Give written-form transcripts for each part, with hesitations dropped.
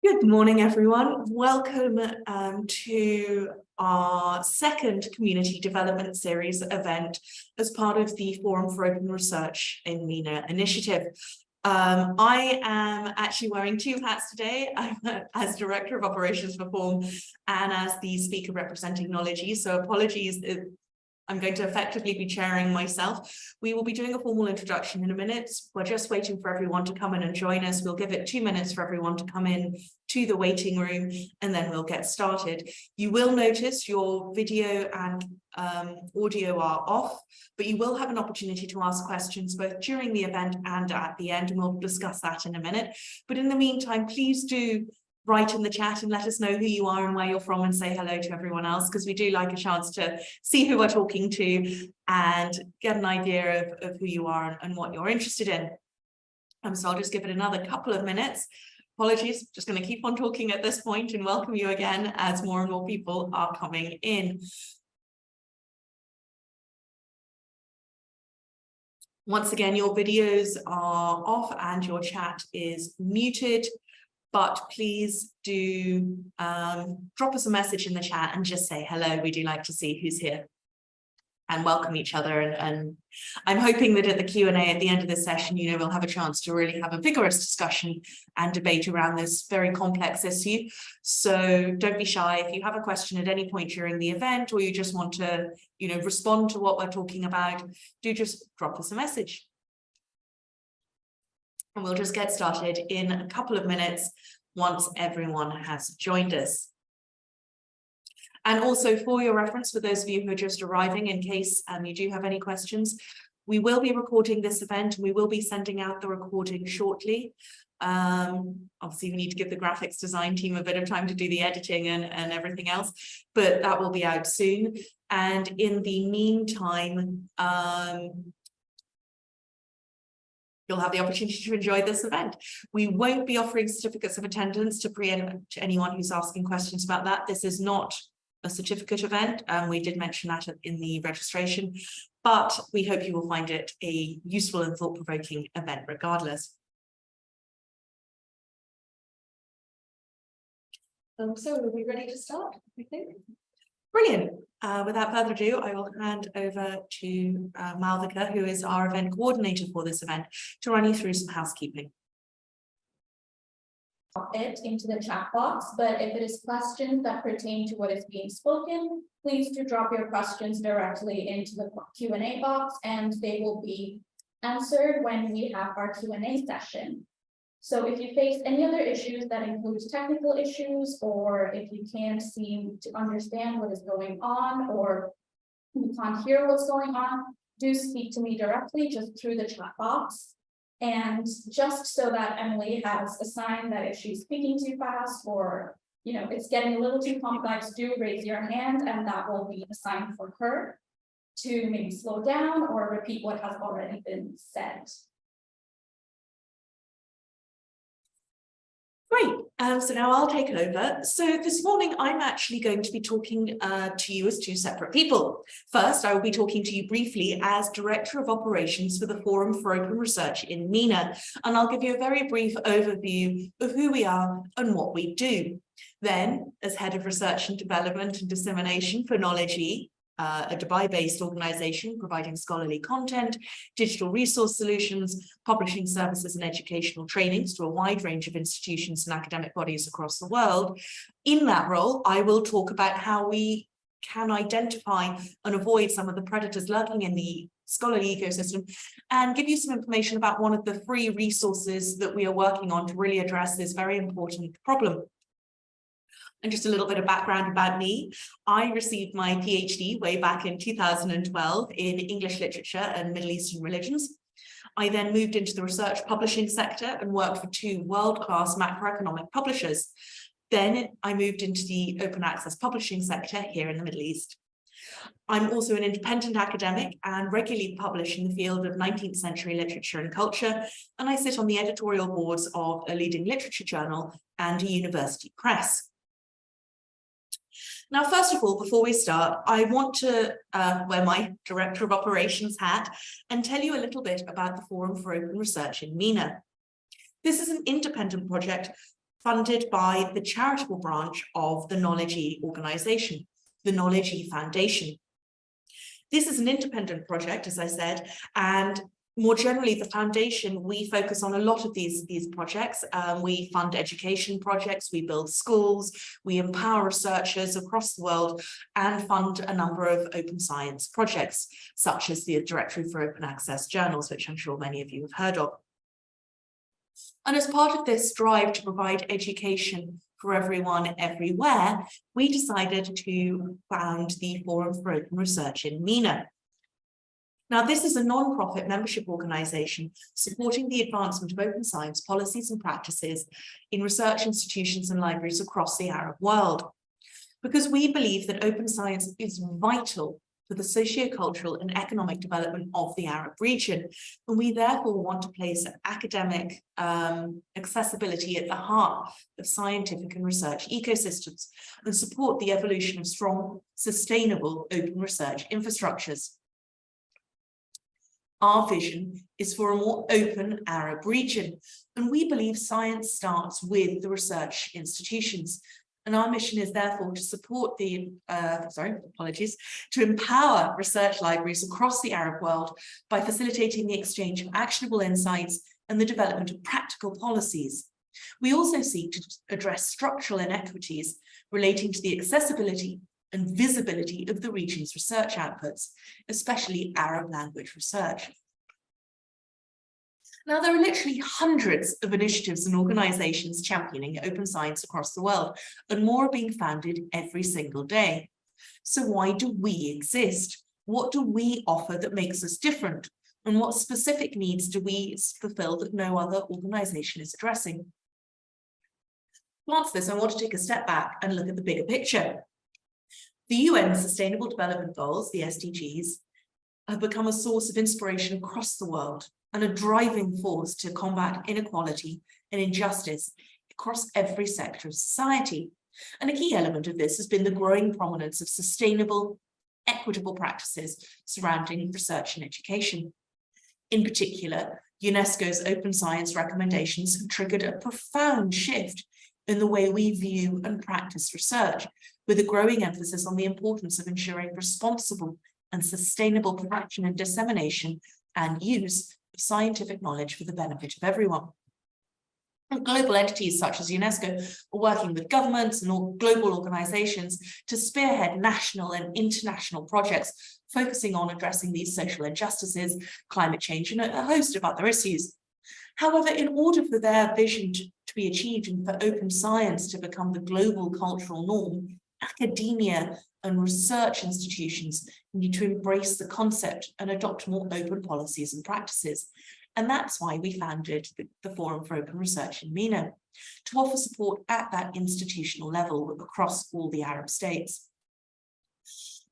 Good morning, everyone. Welcome to our second Community Development Series event as part of the Forum for Open Research in MENA initiative. I am actually wearing two hats today. I'm as Director of Operations for Forum and as the speaker representing Knowledge. So apologies, I'm going to effectively be chairing myself. We will be doing a formal introduction in a minute. We're just waiting for everyone to come in and join us. We'll give it 2 minutes for everyone to come in to the waiting room, and then we'll get started. You will notice your video and audio are off, but you will have an opportunity to ask questions both during the event and at the end, and we'll discuss that in a minute. But in the meantime, please do write in the chat and let us know who you are and where you're from, and say hello to everyone else, because we do like a chance to see who we're talking to and get an idea of who you are and what you're interested in. So I'll just give it another couple of minutes. Apologies, just going to keep on talking at this point and welcome you again as more and more people are coming in. Once again, your videos are off and your chat is muted. But please do drop us a message in the chat and just say hello. We do like to see who's here and welcome each other. And I'm hoping that at the Q&A at the end of this session, we'll have a chance to really have a vigorous discussion and debate around this very complex issue. So don't be shy. If you have a question at any point during the event, or you just want to, respond to what we're talking about, do just drop us a message. And we'll just get started in a couple of minutes once everyone has joined us. And also for your reference, for those of you who are just arriving, in case you do have any questions, we will be recording this event and we will be sending out the recording shortly. Obviously, we need to give the graphics design team a bit of time to do the editing and everything else, but that will be out soon. And in the meantime, you'll have the opportunity to enjoy this event. We won't be offering certificates of attendance to anyone who's asking questions about that. This is not a certificate event. We did mention that in the registration, but we hope you will find it a useful and thought-provoking event regardless. So are we ready to start, I think? Brilliant. Without further ado, I will hand over to Malvika, who is our event coordinator for this event, to run you through some housekeeping. It into the chat box, but if it is questions that pertain to what is being spoken, please do drop your questions directly into the Q&A box, and they will be answered when we have our Q&A session. So if you face any other issues that includes technical issues, or if you can't seem to understand what is going on, or you can't hear what's going on, do speak to me directly just through the chat box. And just so that Emily has a sign that if she's speaking too fast, or it's getting a little too complex, do raise your hand, and that will be a sign for her to maybe slow down or repeat what has already been said. Great. So now I'll take over. So this morning, I'm actually going to be talking to you as two separate people. First, I will be talking to you briefly as Director of Operations for the Forum for Open Research in MENA, and I'll give you a very brief overview of who we are and what we do. Then, as Head of Research and Development and Dissemination for Knowledge, a Dubai-based organization providing scholarly content, digital resource solutions, publishing services and educational trainings to a wide range of institutions and academic bodies across the world. In that role, I will talk about how we can identify and avoid some of the predators lurking in the scholarly ecosystem, and give you some information about one of the free resources that we are working on to really address this very important problem. And just a little bit of background about me. I received my PhD way back in 2012 in English literature and Middle Eastern religions. I then moved into the research publishing sector and worked for two world-class macroeconomic publishers. Then I moved into the open access publishing sector here in the Middle East. I'm also an independent academic and regularly publish in the field of 19th century literature and culture, and I sit on the editorial boards of a leading literature journal and a university press. Now, first of all, before we start, I want to wear my Director of Operations hat and tell you a little bit about the Forum for Open Research in MENA. This is an independent project funded by the charitable branch of the Knowledge organisation, the Knowledge Foundation. This is an independent project, as I said, and more generally, the foundation, we focus on a lot of these projects. We fund education projects, we build schools, we empower researchers across the world, and fund a number of open science projects, such as the Directory for Open Access Journals, which I'm sure many of you have heard of. And as part of this drive to provide education for everyone, everywhere, we decided to found the Forum for Open Research in MENA. Now, this is a non-profit membership organisation supporting the advancement of open science policies and practices in research institutions and libraries across the Arab world, because we believe that open science is vital for the socio-cultural and economic development of the Arab region, and we therefore want to place academic accessibility at the heart of scientific and research ecosystems and support the evolution of strong, sustainable open research infrastructures. Our vision is for a more open Arab region, and we believe science starts with the research institutions. And our mission is therefore to support the, to empower research libraries across the Arab world by facilitating the exchange of actionable insights and the development of practical policies. We also seek to address structural inequities relating to the accessibility and visibility of the region's research outputs, especially Arab language research. Now, there are literally hundreds of initiatives and organisations championing open science across the world, and more are being founded every single day. So why do we exist? What do we offer that makes us different? And what specific needs do we fulfil that no other organisation is addressing? To answer this, I want to take a step back and look at the bigger picture. The UN Sustainable Development Goals, the SDGs, have become a source of inspiration across the world and a driving force to combat inequality and injustice across every sector of society. And a key element of this has been the growing prominence of sustainable, equitable practices surrounding research and education. In particular, UNESCO's open science recommendations have triggered a profound shift in the way we view and practice research, with a growing emphasis on the importance of ensuring responsible and sustainable production and dissemination and use of scientific knowledge for the benefit of everyone. And global entities such as UNESCO are working with governments and all global organisations to spearhead national and international projects focusing on addressing these social injustices, climate change, and a host of other issues. However, in order for their vision to be achieved and for open science to become the global cultural norm, academia and research institutions need to embrace the concept and adopt more open policies and practices. And that's why we founded the Forum for Open Research in MENA, to offer support at that institutional level across all the Arab states.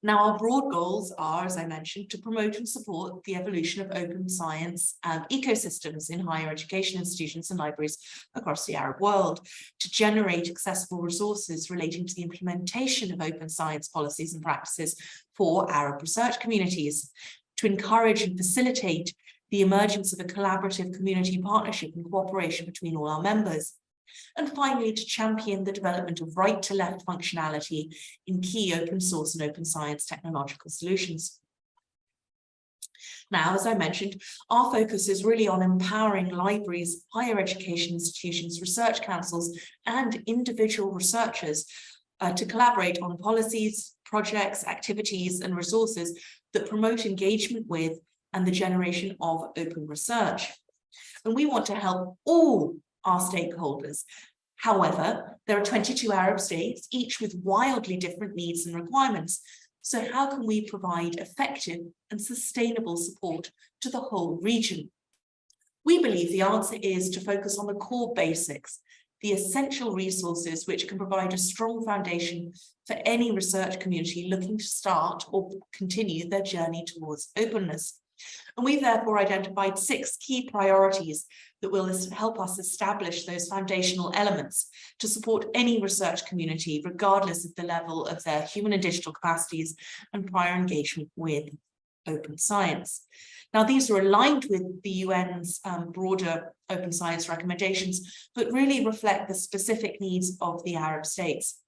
Now, our broad goals are, as I mentioned, to promote and support the evolution of open science ecosystems in higher education institutions and libraries across the Arab world, to generate accessible resources relating to the implementation of open science policies and practices for Arab research communities, to encourage and facilitate the emergence of a collaborative community partnership and cooperation between all our members. And finally, to champion the development of right-to-left functionality in key open source and open science technological solutions. Now, as I mentioned, our focus is really on empowering libraries, higher education institutions, research councils, and individual researchers to collaborate on policies, projects, activities, and resources that promote engagement with and the generation of open research. And we want to help all our stakeholders. However, there are 22 Arab states, each with wildly different needs and requirements. So how can we provide effective and sustainable support to the whole region? We believe the answer is to focus on the core basics, the essential resources which can provide a strong foundation for any research community looking to start or continue their journey towards openness. And we've therefore identified 6 key priorities that will help us establish those foundational elements to support any research community, regardless of the level of their human and digital capacities and prior engagement with open science. Now, these are aligned with the UN's broader open science recommendations, but really reflect the specific needs of the Arab states.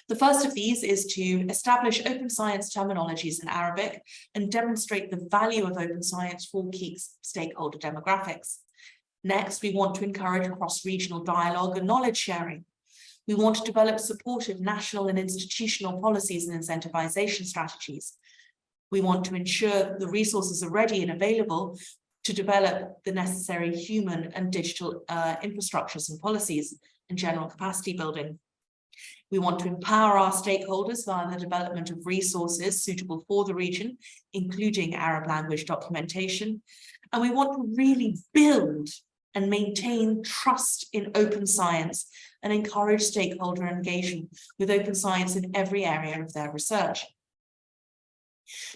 The first of these is to establish open science terminologies in Arabic and demonstrate the value of open science for key stakeholder demographics. Next, we want to encourage cross-regional dialogue and knowledge sharing. We want to develop supportive national and institutional policies and incentivization strategies. We want to ensure the resources are ready and available to develop the necessary human and digital infrastructures and policies and general capacity building. We want to empower our stakeholders via the development of resources suitable for the region, including Arab language documentation. And we want to really build and maintain trust in open science and encourage stakeholder engagement with open science in every area of their research.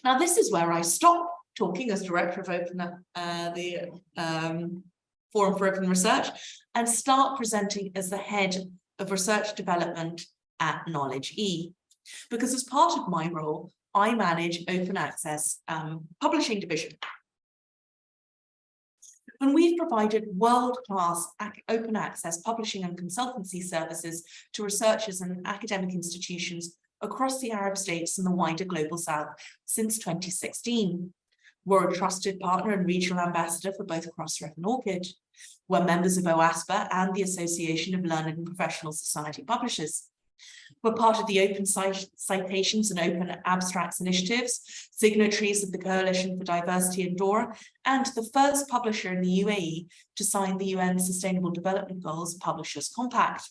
Now, this is where I stop talking as Director of the Forum for Open Research and start presenting as the Head of Research Development at Knowledge E. Because as part of my role, I manage Open Access Publishing Division. And we've provided world-class open access publishing and consultancy services to researchers and academic institutions across the Arab states and the wider global south since 2016. We're a trusted partner and regional ambassador for both Crossref and ORCID. We're members of OASPA and the Association of Learned and Professional Society Publishers. We're part of the Open Citations and Open Abstracts initiatives, signatories of the Coalition for Diversity in Dora, and the first publisher in the UAE to sign the UN Sustainable Development Goals Publishers Compact.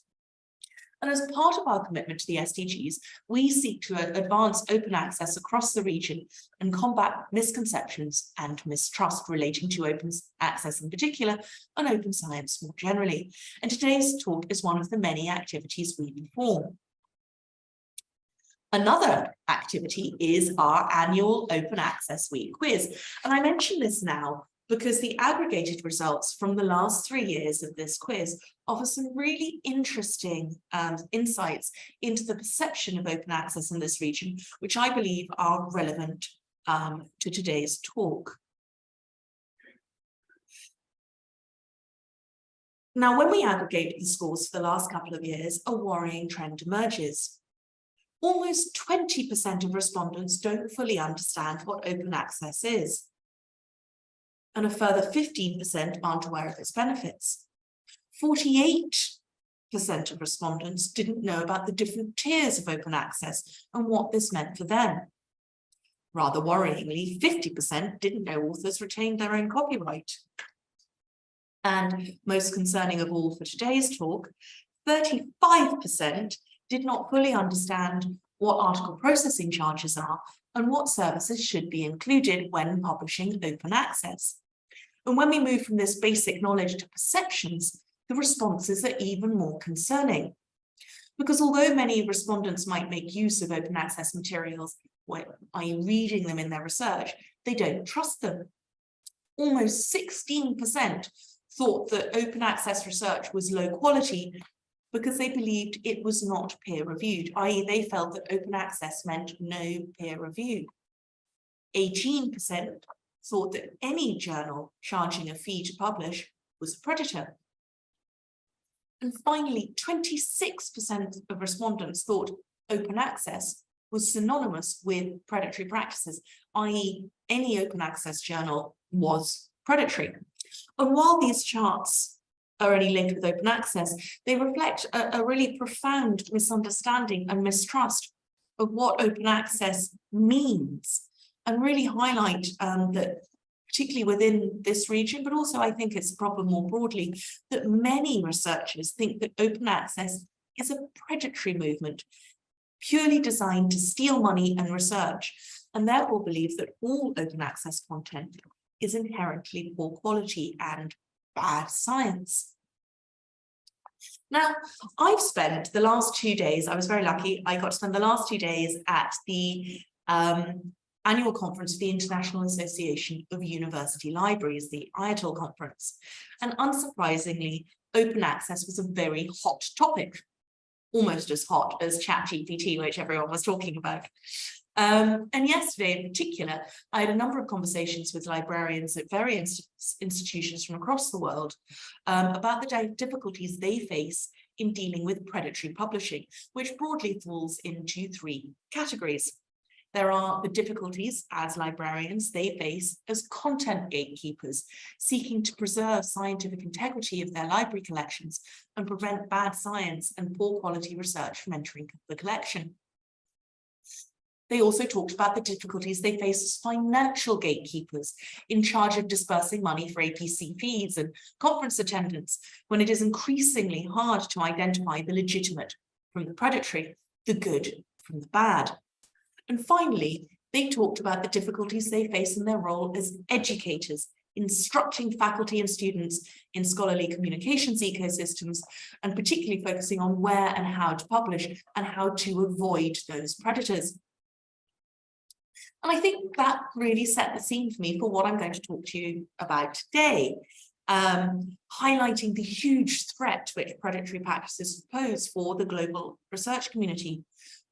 And as part of our commitment to the SDGs, we seek to advance open access across the region and combat misconceptions and mistrust relating to open access in particular and open science more generally. And today's talk is one of the many activities we perform. Another activity is our annual Open Access Week quiz. And I mention this now because the aggregated results from the last 3 years of this quiz offer some really interesting insights into the perception of open access in this region, which I believe are relevant to today's talk. Now, when we aggregate the scores for the last couple of years, a worrying trend emerges. Almost 20% of respondents don't fully understand what open access is, and a further 15% aren't aware of its benefits. 48% of respondents didn't know about the different tiers of open access and what this meant for them. Rather worryingly, 50% didn't know authors retained their own copyright. And most concerning of all for today's talk, 35% did not fully understand what article processing charges are and what services should be included when publishing open access. And when we move from this basic knowledge to perceptions, the responses are even more concerning. Because although many respondents might make use of open access materials, i.e. reading them in their research, they don't trust them. Almost 16% thought that open access research was low quality because they believed it was not peer-reviewed, i.e. they felt that open access meant no peer review. 18% thought that any journal charging a fee to publish was a predator. And finally, 26% of respondents thought open access was synonymous with predatory practices, i.e. any open access journal was predatory. And while these charts are only linked with open access, they reflect a really profound misunderstanding and mistrust of what open access means, and really highlight that, particularly within this region, but also I think it's a problem more broadly, that many researchers think that open access is a predatory movement, purely designed to steal money and research, and therefore believe that all open access content is inherently poor quality and bad science. Now, I've spent the last 2 days, I was very lucky, I got to spend the last 2 days at the annual conference of the International Association of University Libraries, the IATL conference. And unsurprisingly, open access was a very hot topic, almost as hot as ChatGPT, which everyone was talking about. And yesterday in particular, I had a number of conversations with librarians at various institutions from across the world about the difficulties they face in dealing with predatory publishing, which broadly falls into three categories. There are the difficulties as librarians they face as content gatekeepers, seeking to preserve scientific integrity of their library collections and prevent bad science and poor quality research from entering the collection. They also talked about the difficulties they face as financial gatekeepers in charge of dispersing money for APC fees and conference attendance, when it is increasingly hard to identify the legitimate from the predatory, the good from the bad. And finally, they talked about the difficulties they face in their role as educators, instructing faculty and students in scholarly communications ecosystems, and particularly focusing on where and how to publish and how to avoid those predators. And I think that really set the scene for me for what I'm going to talk to you about today, highlighting the huge threat which predatory practices pose for the global research community,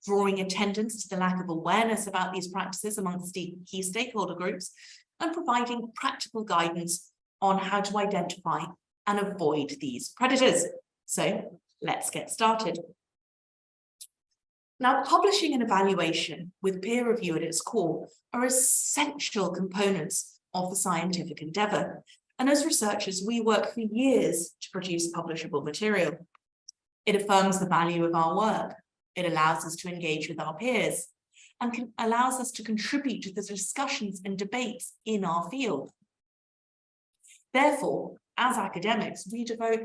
drawing attendance to the lack of awareness about these practices amongst key stakeholder groups, and providing practical guidance on how to identify and avoid these predators. So let's get started. Now, publishing and evaluation with peer review at its core are essential components of the scientific endeavour. And as researchers, we work for years to produce publishable material. It affirms the value of our work. It allows us to engage with our peers and allows us to contribute to the discussions and debates in our field. Therefore, as academics, we devote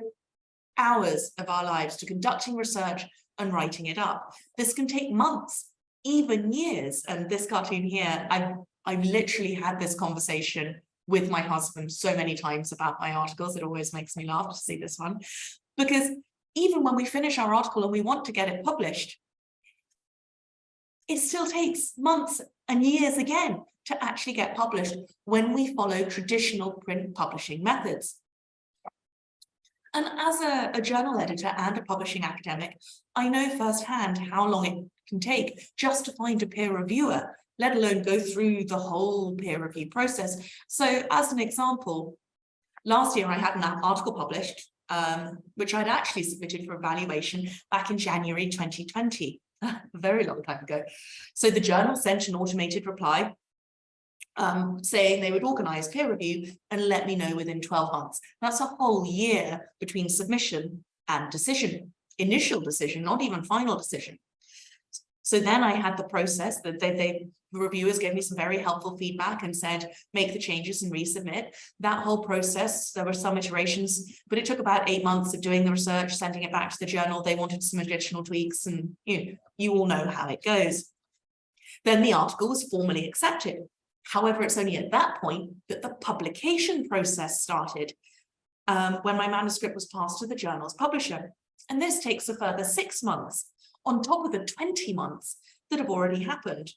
hours of our lives to conducting research and writing it up. This can take months, even years. And this cartoon here, I've literally had this conversation with my husband so many times about my articles. It always makes me laugh to see this one, because even when we finish our article and we want to get it published, it still takes months and years again to actually get published when we follow traditional print publishing methods. And as a journal editor and a publishing academic, I know firsthand how long it can take just to find a peer reviewer, let alone go through the whole peer review process. So as an example, last year I had an article published, which I'd actually submitted for evaluation back in January 2020, a very long time ago. So the journal sent an automated reply saying they would organise peer review and let me know within 12 months. That's a whole year between submission and decision, initial decision, not even final decision. So then I had the process that the reviewers gave me some very helpful feedback and said, make the changes and resubmit. That whole process, there were some iterations, but it took about 8 months of doing the research, sending it back to the journal. They wanted some additional tweaks, and you all know how it goes. Then the article was formally accepted. However, it's only at that point that the publication process started, when my manuscript was passed to the journal's publisher. And this takes a further 6 months on top of the 20 months that have already happened.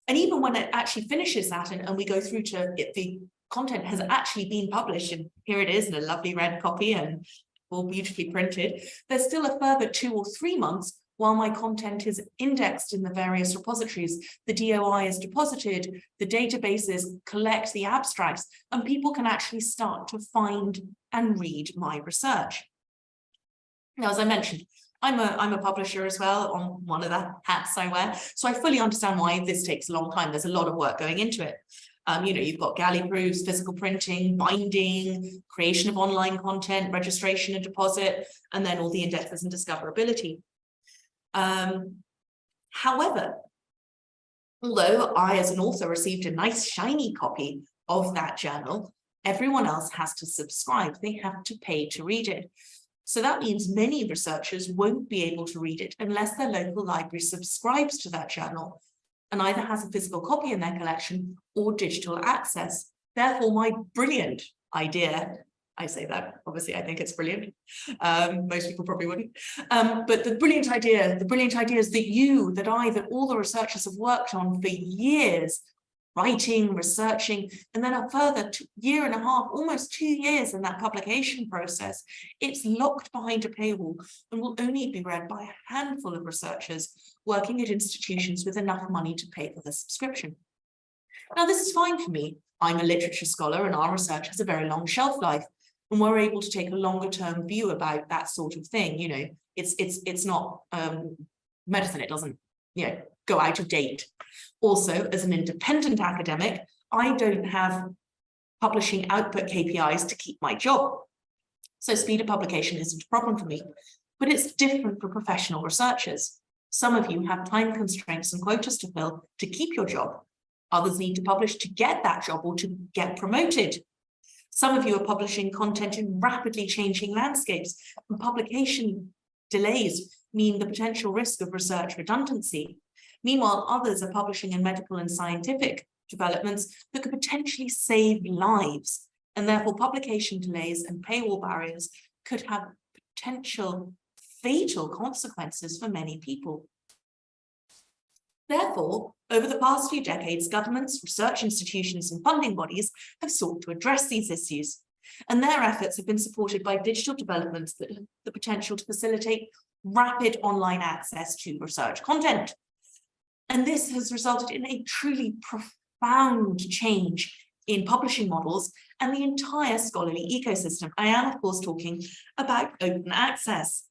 And even when it actually finishes that and we go through to it, the content has actually been published, and here it is in a lovely red copy and all beautifully printed, there's still a further 2 or 3 months while my content is indexed in the various repositories, the DOI is deposited, the databases collect the abstracts, and people can actually start to find and read my research. Now, as I mentioned, I'm a publisher as well, on one of the hats I wear, so I fully understand why this takes a long time. There's a lot of work going into it. You've got galley proofs, physical printing, binding, creation of online content, registration and deposit, and then all the indexes and discoverability. However, although I as an author received a nice shiny copy of that journal, everyone else has to subscribe. They have to pay to read it. So that means many researchers won't be able to read it unless their local library subscribes to that journal and either has a physical copy in their collection or digital access. Therefore, my brilliant idea, I say that, obviously I think it's brilliant. Most people probably wouldn't. But the brilliant idea is that all the researchers have worked on for years writing, researching, and then a further year and a half, almost 2 years in that publication process, it's locked behind a paywall and will only be read by a handful of researchers working at institutions with enough money to pay for the subscription. Now, this is fine for me. I'm a literature scholar and our research has a very long shelf life, and we're able to take a longer term view about that sort of thing. You know, it's not medicine, it doesn't, you know, go out of date. Also, as an independent academic, I don't have publishing output KPIs to keep my job. So speed of publication isn't a problem for me, but it's different for professional researchers. Some of you have time constraints and quotas to fill to keep your job. Others need to publish to get that job or to get promoted. Some of you are publishing content in rapidly changing landscapes, and publication delays mean the potential risk of research redundancy. Meanwhile, others are publishing in medical and scientific developments that could potentially save lives, and therefore publication delays and paywall barriers could have potential fatal consequences for many people. Therefore, over the past few decades, governments, research institutions, and funding bodies have sought to address these issues, and their efforts have been supported by digital developments that have the potential to facilitate rapid online access to research content. And this has resulted in a truly profound change in publishing models and the entire scholarly ecosystem. I am, of course, talking about open access.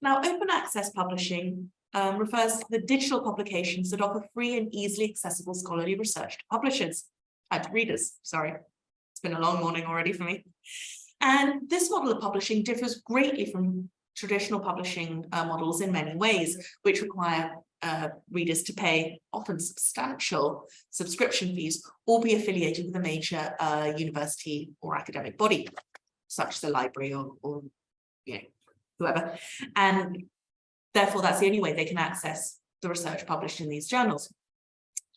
Now, open access publishing refers to the digital publications that offer free and easily accessible scholarly research to readers, sorry. It's been a long morning already for me. And this model of publishing differs greatly from traditional publishing models in many ways, which require readers to pay often substantial subscription fees or be affiliated with a major university or academic body, such as a library or you know, whoever. And therefore, that's the only way they can access the research published in these journals.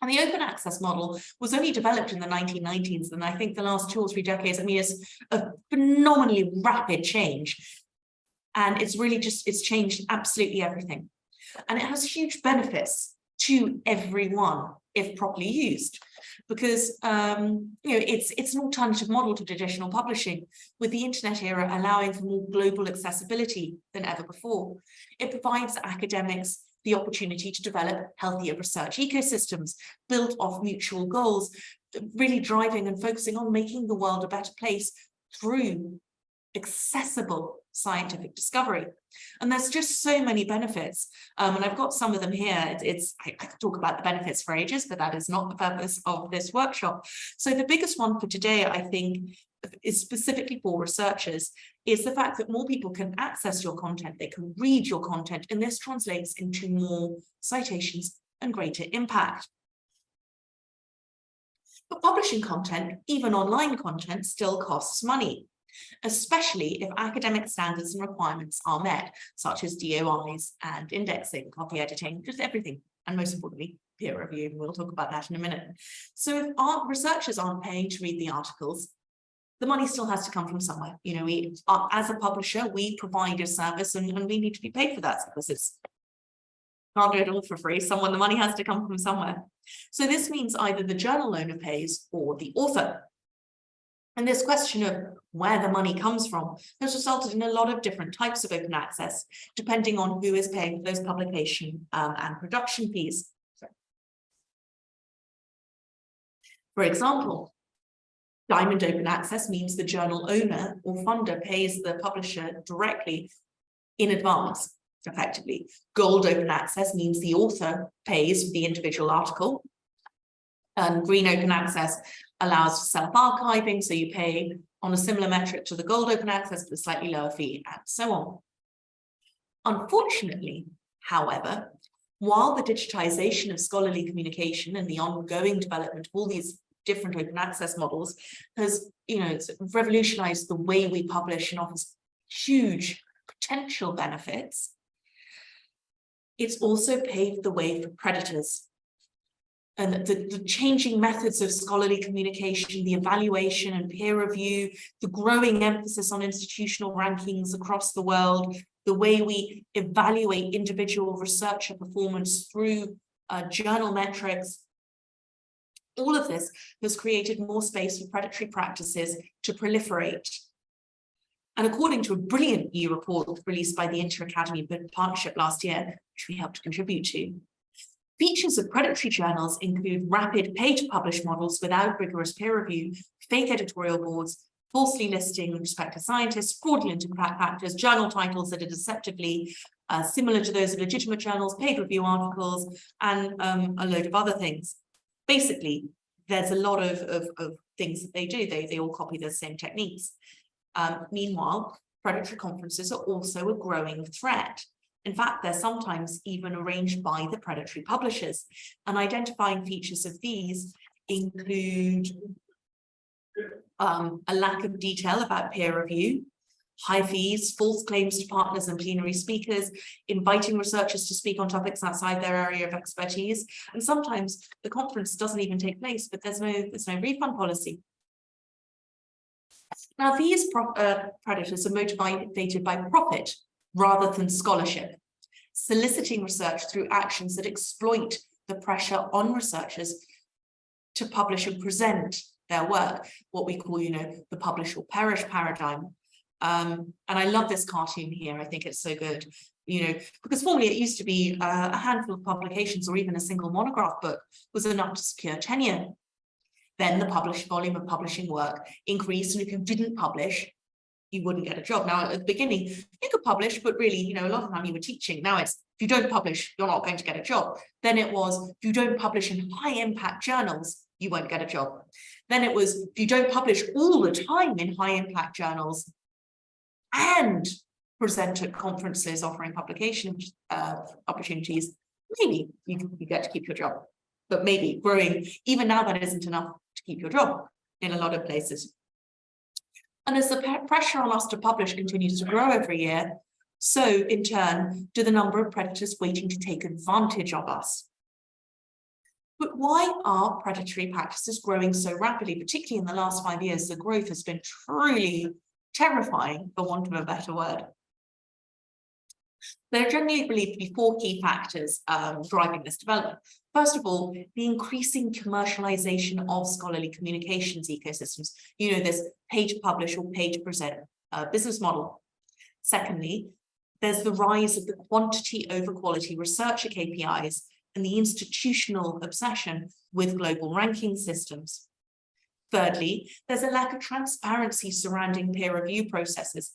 And the open access model was only developed in the 1990s, and I think the last 2 or 3 decades, I mean, it's a phenomenally rapid change. And it's really it's changed absolutely everything. And it has huge benefits to everyone if properly used, because you know, it's an alternative model to traditional publishing, with the internet era allowing for more global accessibility than ever before. It provides academics the opportunity to develop healthier research ecosystems built off mutual goals, really driving and focusing on making the world a better place through accessible scientific discovery. And there's just so many benefits, and I've got some of them here. I could talk about the benefits for ages, but that is not the purpose of this workshop. So the biggest one for today, I think, is specifically for researchers, is the fact that more people can access your content, they can read your content, and this translates into more citations and greater impact. But publishing content, even online content, still costs money, especially if academic standards and requirements are met, such as DOIs and indexing, copy editing, just everything, and most importantly, peer review. We'll talk about that in a minute. So if our researchers aren't paying to read the articles, the money still has to come from somewhere. You know, we, as a publisher, we provide a service and we need to be paid for that services. Can't do it all for free. The money has to come from somewhere. So this means either the journal owner pays or the author. And this question of where the money comes from has resulted in a lot of different types of open access, depending on who is paying for those publication and production fees. For example, Diamond Open Access means the journal owner or funder pays the publisher directly in advance, effectively. Gold Open Access means the author pays for the individual article. And Green Open Access allows for self-archiving, so you pay on a similar metric to the Gold Open Access, but a slightly lower fee, and so on. Unfortunately, however, while the digitization of scholarly communication and the ongoing development of all these different open access models has, it's revolutionized the way we publish and offers huge potential benefits, it's also paved the way for predators. And the changing methods of scholarly communication, the evaluation and peer review, the growing emphasis on institutional rankings across the world, the way we evaluate individual researcher performance through journal metrics, All of this has created more space for predatory practices to proliferate. And according to a brilliant new report released by the Inter-Academy Partnership last year, which we helped contribute to, features of predatory journals include rapid pay-to-publish models without rigorous peer review, fake editorial boards, falsely listing respected scientists, fraudulent impact factors, journal titles that are deceptively similar to those of legitimate journals, paid review articles, and a load of other things. Basically, there's a lot of things that they do. They all copy the same techniques. Meanwhile, predatory conferences are also a growing threat. In fact, they're sometimes even arranged by the predatory publishers. And identifying features of these include a lack of detail about peer review, high fees, false claims to partners and plenary speakers, inviting researchers to speak on topics outside their area of expertise. And sometimes the conference doesn't even take place, but there's no refund policy. Now, these predators are motivated by profit rather than scholarship, soliciting research through actions that exploit the pressure on researchers to publish and present their work, what we call, the publish or perish paradigm. And I love this cartoon here. I think it's so good, because formerly it used to be a handful of publications or even a single monograph book was enough to secure tenure. Then the published volume of publishing work increased, and if you didn't publish, you wouldn't get a job. Now, at the beginning, you could publish, but really, a lot of the time you were teaching. Now it's, if you don't publish, you're not going to get a job. Then it was, if you don't publish in high impact journals, you won't get a job. Then it was, if you don't publish all the time in high impact journals and present at conferences offering publication opportunities, maybe you get to keep your job. But maybe growing, even now that isn't enough to keep your job in a lot of places. And as the pressure on us to publish continues to grow every year, so in turn, do the number of predators waiting to take advantage of us. But why are predatory practices growing so rapidly? Particularly in the last 5 years, the growth has been truly terrifying, for want of a better word. There are generally believed to be 4 key factors driving this development. First of all, the increasing commercialization of scholarly communications ecosystems. This pay to publish or pay to present business model. Secondly, there's the rise of the quantity over quality researcher KPIs and the institutional obsession with global ranking systems. Thirdly, there's a lack of transparency surrounding peer review processes.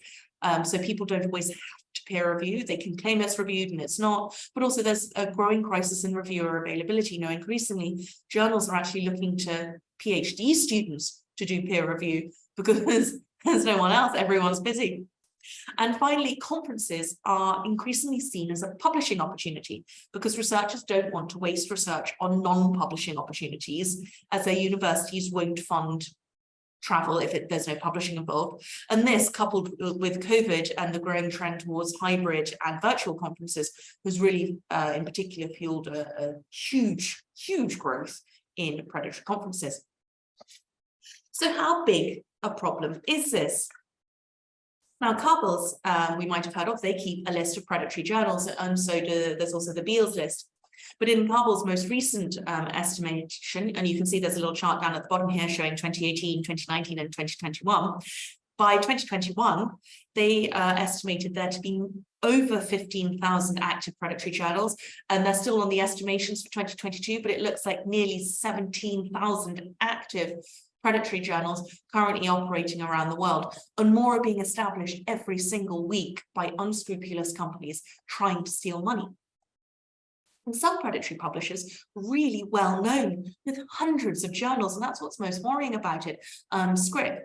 So people don't always have to peer review. They can claim it's reviewed and it's not, but also there's a growing crisis in reviewer availability. Increasingly journals are actually looking to PhD students to do peer review because there's no one else, everyone's busy. And finally, conferences are increasingly seen as a publishing opportunity because researchers don't want to waste research on non-publishing opportunities, as their universities won't fund travel if there's no publishing involved. And this, coupled with COVID and the growing trend towards hybrid and virtual conferences, has really, in particular, fueled a huge growth in predatory conferences. So how big a problem is this? Now, Cabell's, we might have heard of, they keep a list of predatory journals, and so there's also the Beals list. But in Cabell's most recent estimation, and you can see there's a little chart down at the bottom here showing 2018, 2019, and 2021. By 2021, they estimated there to be over 15,000 active predatory journals, and they're still on the estimations for 2022, but it looks like nearly 17,000 active predatory journals currently operating around the world, and more are being established every single week by unscrupulous companies trying to steal money. And some predatory publishers really well known with hundreds of journals, and that's what's most worrying about it. Scrip,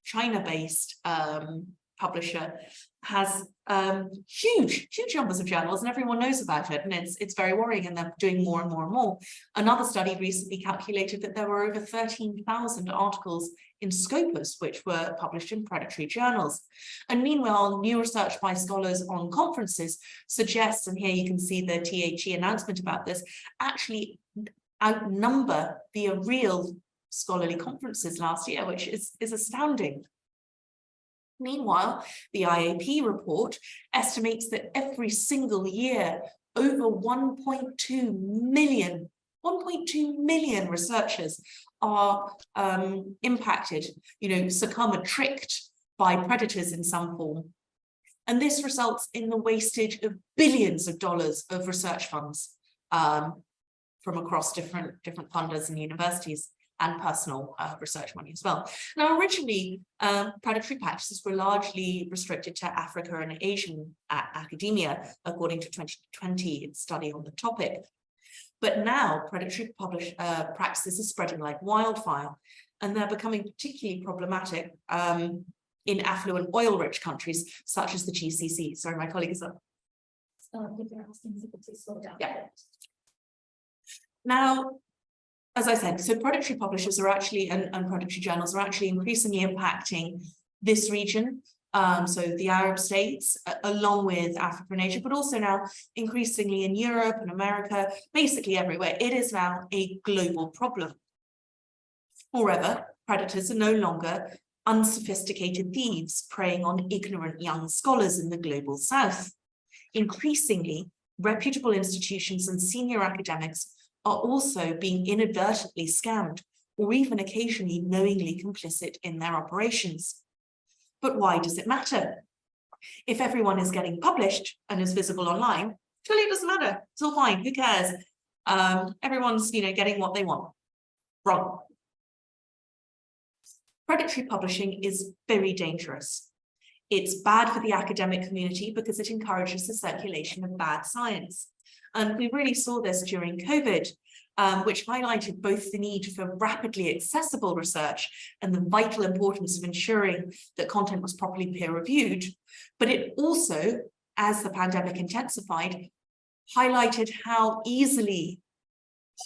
China-based publisher, has huge numbers of journals, and everyone knows about it, and it's very worrying, and they're doing more and more and more. Another study recently calculated that there were over 13,000 articles in Scopus which were published in predatory journals. And meanwhile, new research by scholars on conferences suggests, and here you can see the THE announcement about this, actually outnumber the real scholarly conferences last year, which is astounding. Meanwhile, the IAP report estimates that every single year, over 1.2 million 1.2 million researchers are impacted, succumb, are tricked by predators in some form. And this results in the wastage of billions of dollars of research funds from across different funders and universities, and personal research money as well. Now, originally, predatory practices were largely restricted to Africa and Asian academia, according to a 2020 study on the topic. But now, predatory practices are spreading like wildfire, and they're becoming particularly problematic in affluent oil-rich countries, such as the GCC. Sorry, my colleague is up. If you're asking, you could please slow down. Yeah. Now, as I said, so predatory publishers are actually, and predatory journals are actually increasingly impacting this region, so the Arab states, along with Africa and Asia, but also now increasingly in Europe and America, basically everywhere. It is now a global problem. Moreover, predators are no longer unsophisticated thieves preying on ignorant young scholars in the global south. Increasingly, reputable institutions and senior academics are also being inadvertently scammed, or even occasionally knowingly complicit in their operations. But why does it matter? If everyone is getting published and is visible online, surely it doesn't matter. It's all fine. Who cares? Everyone's, getting what they want. Wrong. Predatory publishing is very dangerous. It's bad for the academic community because it encourages the circulation of bad science. And we really saw this during COVID, which highlighted both the need for rapidly accessible research and the vital importance of ensuring that content was properly peer-reviewed. But it also, as the pandemic intensified, highlighted how easily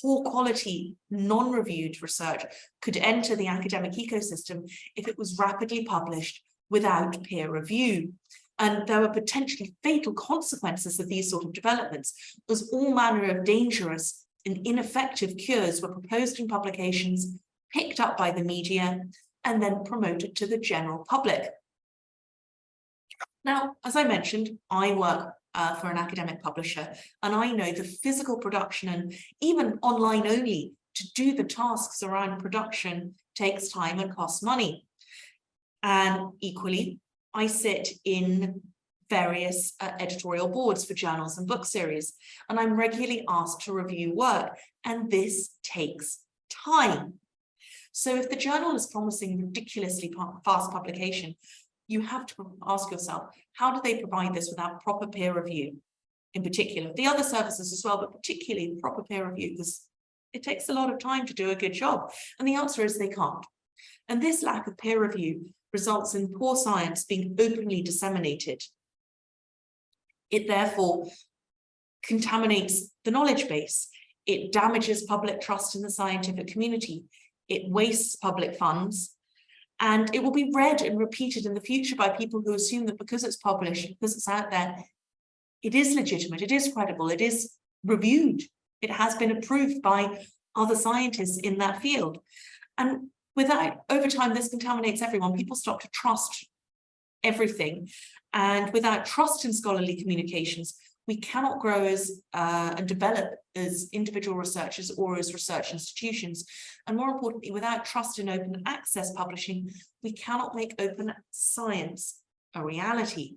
poor quality, non-reviewed research could enter the academic ecosystem if it was rapidly published without peer review. And there were potentially fatal consequences of these sort of developments, as all manner of dangerous and ineffective cures were proposed in publications, picked up by the media, and then promoted to the general public. Now, as I mentioned, I work for an academic publisher, and I know the physical production and even online only to do the tasks around production takes time and costs money. And equally, I sit in various editorial boards for journals and book series, and I'm regularly asked to review work, and this takes time. So if the journal is promising ridiculously fast publication, you have to ask yourself, how do they provide this without proper peer review? In particular, the other services as well, but particularly proper peer review, because it takes a lot of time to do a good job. And the answer is they can't. And this lack of peer review results in poor science being openly disseminated. It therefore contaminates the knowledge base. It damages public trust in the scientific community. It wastes public funds. And it will be read and repeated in the future by people who assume that because it's published, because it's out there, it is legitimate, it is credible, it is reviewed, it has been approved by other scientists in that field. And over time, this contaminates everyone. People stop to trust everything. And without trust in scholarly communications, we cannot grow as and develop as individual researchers or as research institutions. And more importantly, without trust in open access publishing, we cannot make open science a reality.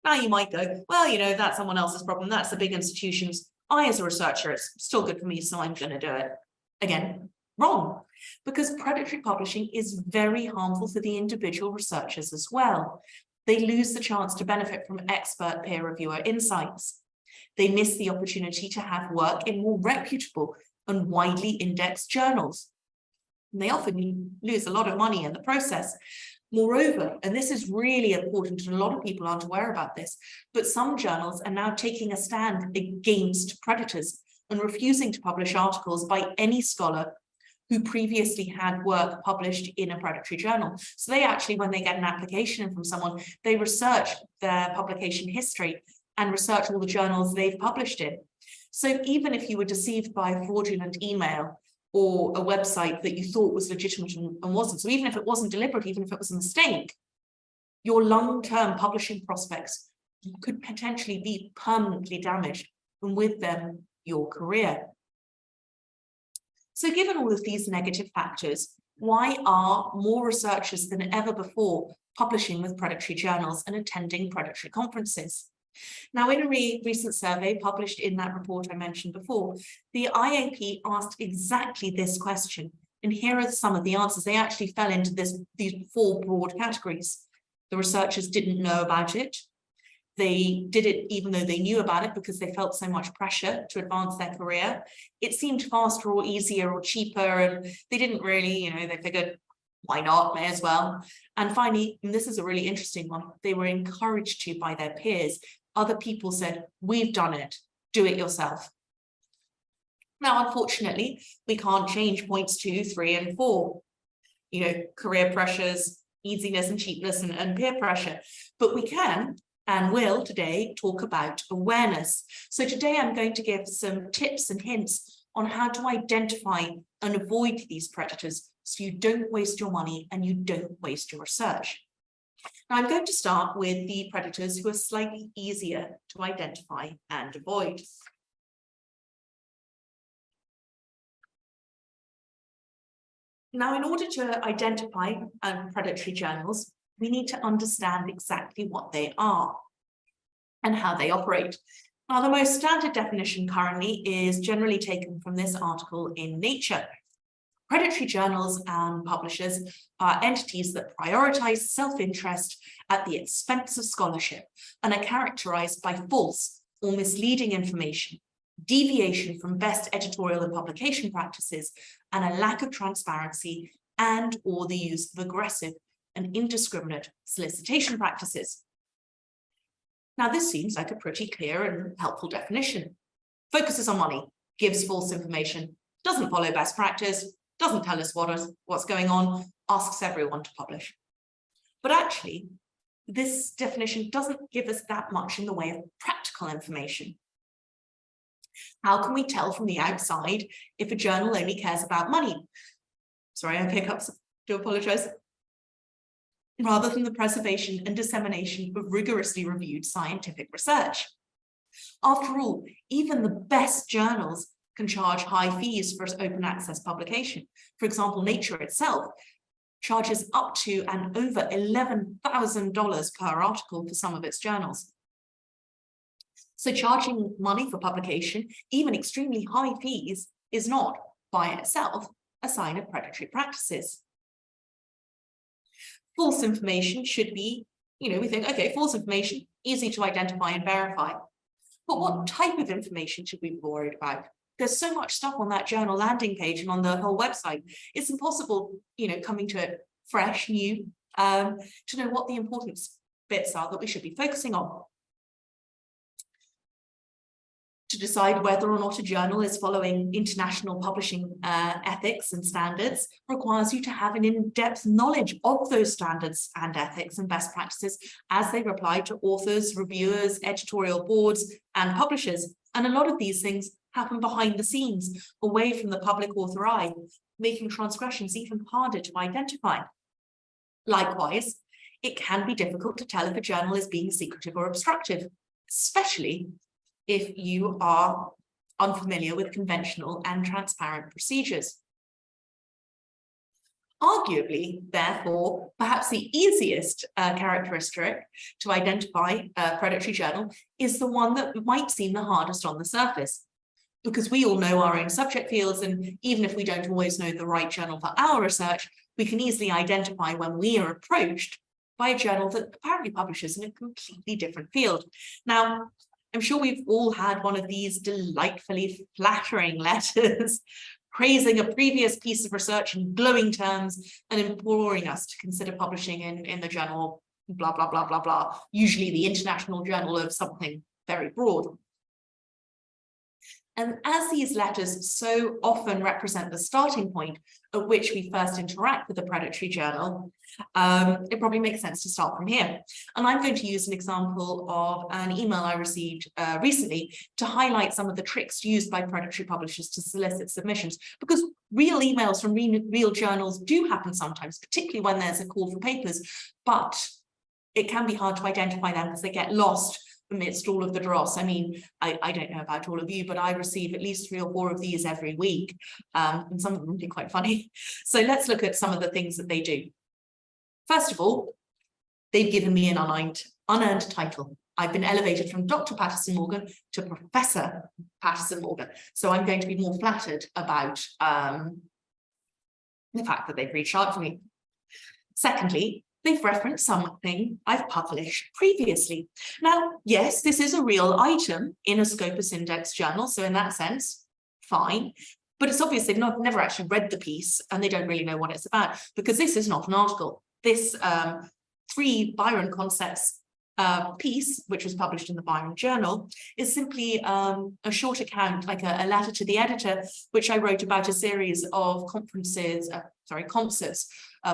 Now you might go, well, that's someone else's problem. That's the big institutions. I, as a researcher, it's still good for me, so I'm going to do it. Again, wrong, because predatory publishing is very harmful for the individual researchers as well. They lose the chance to benefit from expert peer reviewer insights. They miss the opportunity to have work in more reputable and widely indexed journals. And they often lose a lot of money in the process. Moreover, and this is really important, and a lot of people aren't aware about this, but some journals are now taking a stand against predators and refusing to publish articles by any scholar who previously had work published in a predatory journal. So they actually, when they get an application from someone, they research their publication history and research all the journals they've published in. So even if you were deceived by a fraudulent email or a website that you thought was legitimate and wasn't, so even if it wasn't deliberate, even if it was a mistake, your long-term publishing prospects could potentially be permanently damaged, and with them, your career. So given all of these negative factors, why are more researchers than ever before publishing with predatory journals and attending predatory conferences? Now, in a recent survey published in that report I mentioned before, the IAP asked exactly this question. And here are some of the answers. They actually fell into these 4 broad categories. The researchers didn't know about it. They did it even though they knew about it because they felt so much pressure to advance their career. It seemed faster or easier or cheaper, and they didn't really, they figured, why not, may as well. And finally, and this is a really interesting one, they were encouraged to by their peers. Other people said, we've done it, do it yourself. Now, unfortunately, we can't change points 2, 3, and 4, career pressures, easiness and cheapness and peer pressure, but we can and will today talk about awareness. So today I'm going to give some tips and hints on how to identify and avoid these predators so you don't waste your money and you don't waste your research. Now I'm going to start with the predators who are slightly easier to identify and avoid. Now, in order to identify predatory journals, we need to understand exactly what they are and how they operate. Now, the most standard definition currently is generally taken from this article in Nature. Predatory journals and publishers are entities that prioritize self-interest at the expense of scholarship and are characterized by false or misleading information, deviation from best editorial and publication practices, and a lack of transparency and/or the use of aggressive and indiscriminate solicitation practices. Now, this seems like a pretty clear and helpful definition. Focuses on money, gives false information, doesn't follow best practice, doesn't tell us what's going on, asks everyone to publish. But actually, this definition doesn't give us that much in the way of practical information. How can we tell from the outside if a journal only cares about money? Sorry, I have hiccups, do apologize. Rather than the preservation and dissemination of rigorously reviewed scientific research. After all, even the best journals can charge high fees for open access publication. For example, Nature itself charges up to and over $11,000 per article for some of its journals. So charging money for publication, even extremely high fees, is not by itself a sign of predatory practices. False information should be, we think, okay, false information, easy to identify and verify. But what type of information should we be worried about? There's so much stuff on that journal landing page and on the whole website. It's impossible, coming to it fresh, new, to know what the important bits are that we should be focusing on. To decide whether or not a journal is following international publishing ethics and standards requires you to have an in-depth knowledge of those standards and ethics and best practices as they apply to authors, reviewers, editorial boards, and publishers. And a lot of these things happen behind the scenes, away from the public author eye, making transgressions even harder to identify. Likewise, it can be difficult to tell if a journal is being secretive or obstructive, especially if you are unfamiliar with conventional and transparent procedures. Arguably, therefore, perhaps the easiest characteristic to identify a predatory journal is the one that might seem the hardest on the surface, because we all know our own subject fields, and even if we don't always know the right journal for our research, we can easily identify when we are approached by a journal that apparently publishes in a completely different field. Now, I'm sure we've all had one of these delightfully flattering letters praising a previous piece of research in glowing terms and imploring us to consider publishing in the journal, blah, blah, blah, blah, blah, usually the international journal of something very broad. And as these letters so often represent the starting point at which we first interact with a predatory journal, it probably makes sense to start from here. And I'm going to use an example of an email I received recently to highlight some of the tricks used by predatory publishers to solicit submissions, because real emails from real journals do happen sometimes, particularly when there's a call for papers, but it can be hard to identify them because they get lost amidst all of the dross. I mean, I don't know about all of you, but I receive at least 3 or 4 of these every week, and some of them really quite funny. So let's look at some of the things that they do. First of all, they've given me an unearned title. I've been elevated from Dr. Patterson Morgan to Professor Patterson Morgan. So I'm going to be more flattered about the fact that they've reached out to me. Secondly, they've referenced something I've published previously. Now, yes, this is a real item in a Scopus Index journal, so in that sense, fine. But it's obvious they've never actually read the piece and they don't really know what it's about, because this is not an article. This 3 Byron concepts piece, which was published in the Byron Journal, is simply a short account, like a letter to the editor, which I wrote about a series of concerts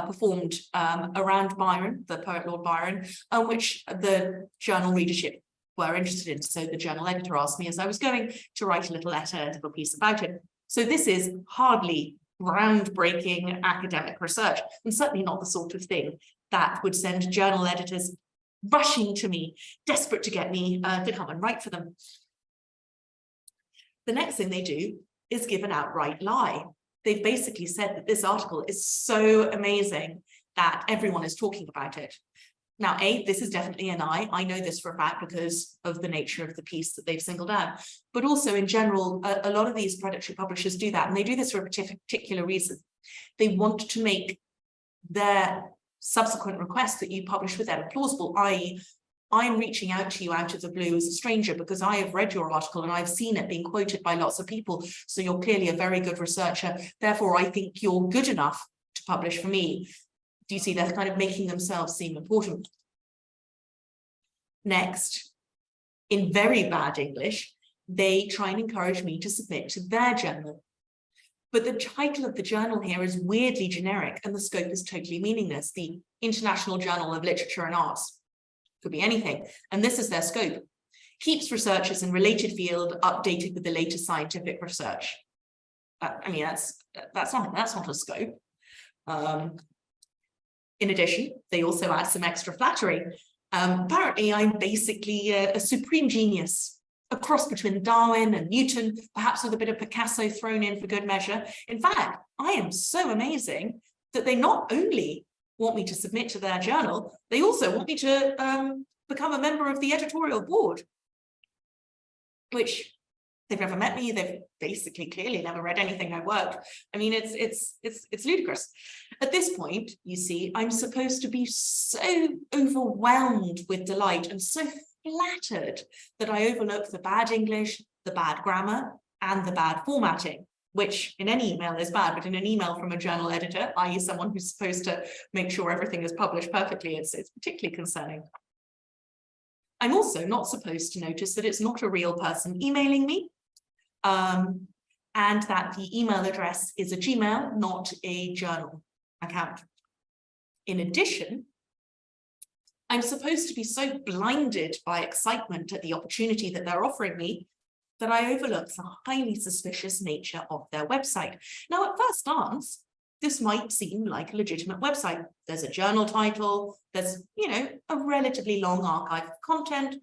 performed around Byron, the poet Lord Byron, which the journal readership were interested in. So the journal editor asked me as I was going to write a little letter, a little piece about it. So this is hardly groundbreaking academic research, and certainly not the sort of thing that would send journal editors rushing to me, desperate to get me to come and write for them. The next thing they do is give an outright lie. They've basically said that this article is so amazing that everyone is talking about it. Now, this is definitely an lie. I know this for a fact because of the nature of the piece that they've singled out. But also in general, a lot of these predatory publishers do that, and they do this for a particular reason. They want to make their subsequent request that you publish with them plausible, i.e., I'm reaching out to you out of the blue as a stranger because I have read your article and I've seen it being quoted by lots of people. So you're clearly a very good researcher. Therefore, I think you're good enough to publish for me. Do you see, they're kind of making themselves seem important. Next, in very bad English, they try and encourage me to submit to their journal. But the title of the journal here is weirdly generic and the scope is totally meaningless. The International Journal of Literature and Arts. Could be anything. And this is their scope. Keeps researchers in related field updated with the latest scientific research. I mean, that's not a scope. In addition, they also add some extra flattery. Apparently, I'm basically a supreme genius, a cross between Darwin and Newton, perhaps with a bit of Picasso thrown in for good measure. In fact, I am so amazing that they not only want me to submit to their journal, they also want me to become a member of the editorial board, which they've never met me. They've basically clearly never read anything I worked. I mean, it's ludicrous. At this point, you see, I'm supposed to be so overwhelmed with delight and so flattered that I overlook the bad English, the bad grammar, and the bad formatting, which in any email is bad, but in an email from a journal editor, i.e. someone who's supposed to make sure everything is published perfectly, it's particularly concerning. I'm also not supposed to notice that it's not a real person emailing me, and that the email address is a Gmail, not a journal account. In addition, I'm supposed to be so blinded by excitement at the opportunity that they're offering me that I overlook the highly suspicious nature of their website. Now, at first glance, this might seem like a legitimate website. There's a journal title, there's, a relatively long archive of content,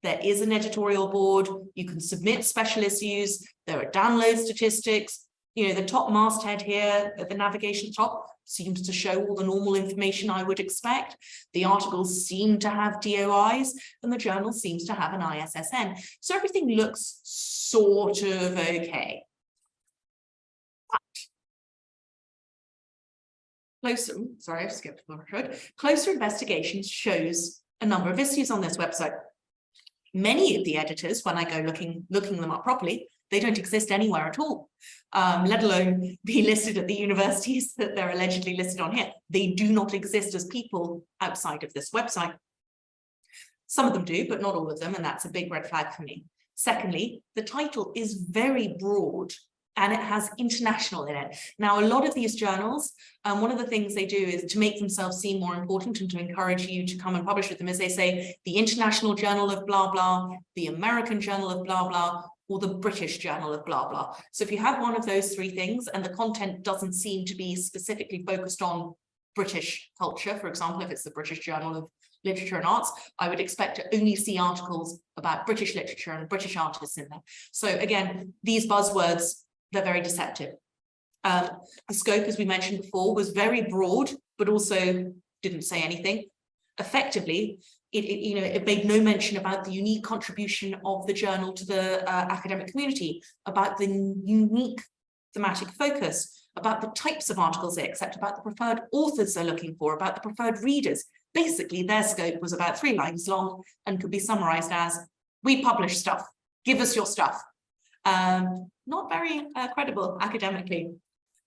there is an editorial board, you can submit special issues, there are download statistics, the top masthead here at the navigation top seems to show all the normal information I would expect. The articles seem to have DOIs and the journal seems to have an ISSN. So everything looks sort of okay. Closer investigation shows a number of issues on this website. Many of the editors, when I go looking them up properly, they don't exist anywhere at all, let alone be listed at the universities that they're allegedly listed on here. They do not exist as people outside of this website. Some of them do, but not all of them, and that's a big red flag for me. Secondly, the title is very broad and it has international in it. Now, a lot of these journals, one of the things they do is to make themselves seem more important and to encourage you to come and publish with them is they say the International Journal of blah, blah, the American Journal of blah, blah, or the British Journal of blah, blah. So if you have one of those 3 things and the content doesn't seem to be specifically focused on British culture, for example, if it's the British Journal of literature and arts, I would expect to only see articles about British literature and British artists in there. So again, these buzzwords, they're very deceptive. The scope, as we mentioned before, was very broad, but also didn't say anything. Effectively, it made no mention about the unique contribution of the journal to the academic community, about the unique thematic focus, about the types of articles they accept, about the preferred authors they're looking for, about the preferred readers. Basically, their scope was about 3 lines long and could be summarized as, we publish stuff, give us your stuff. Not very credible academically.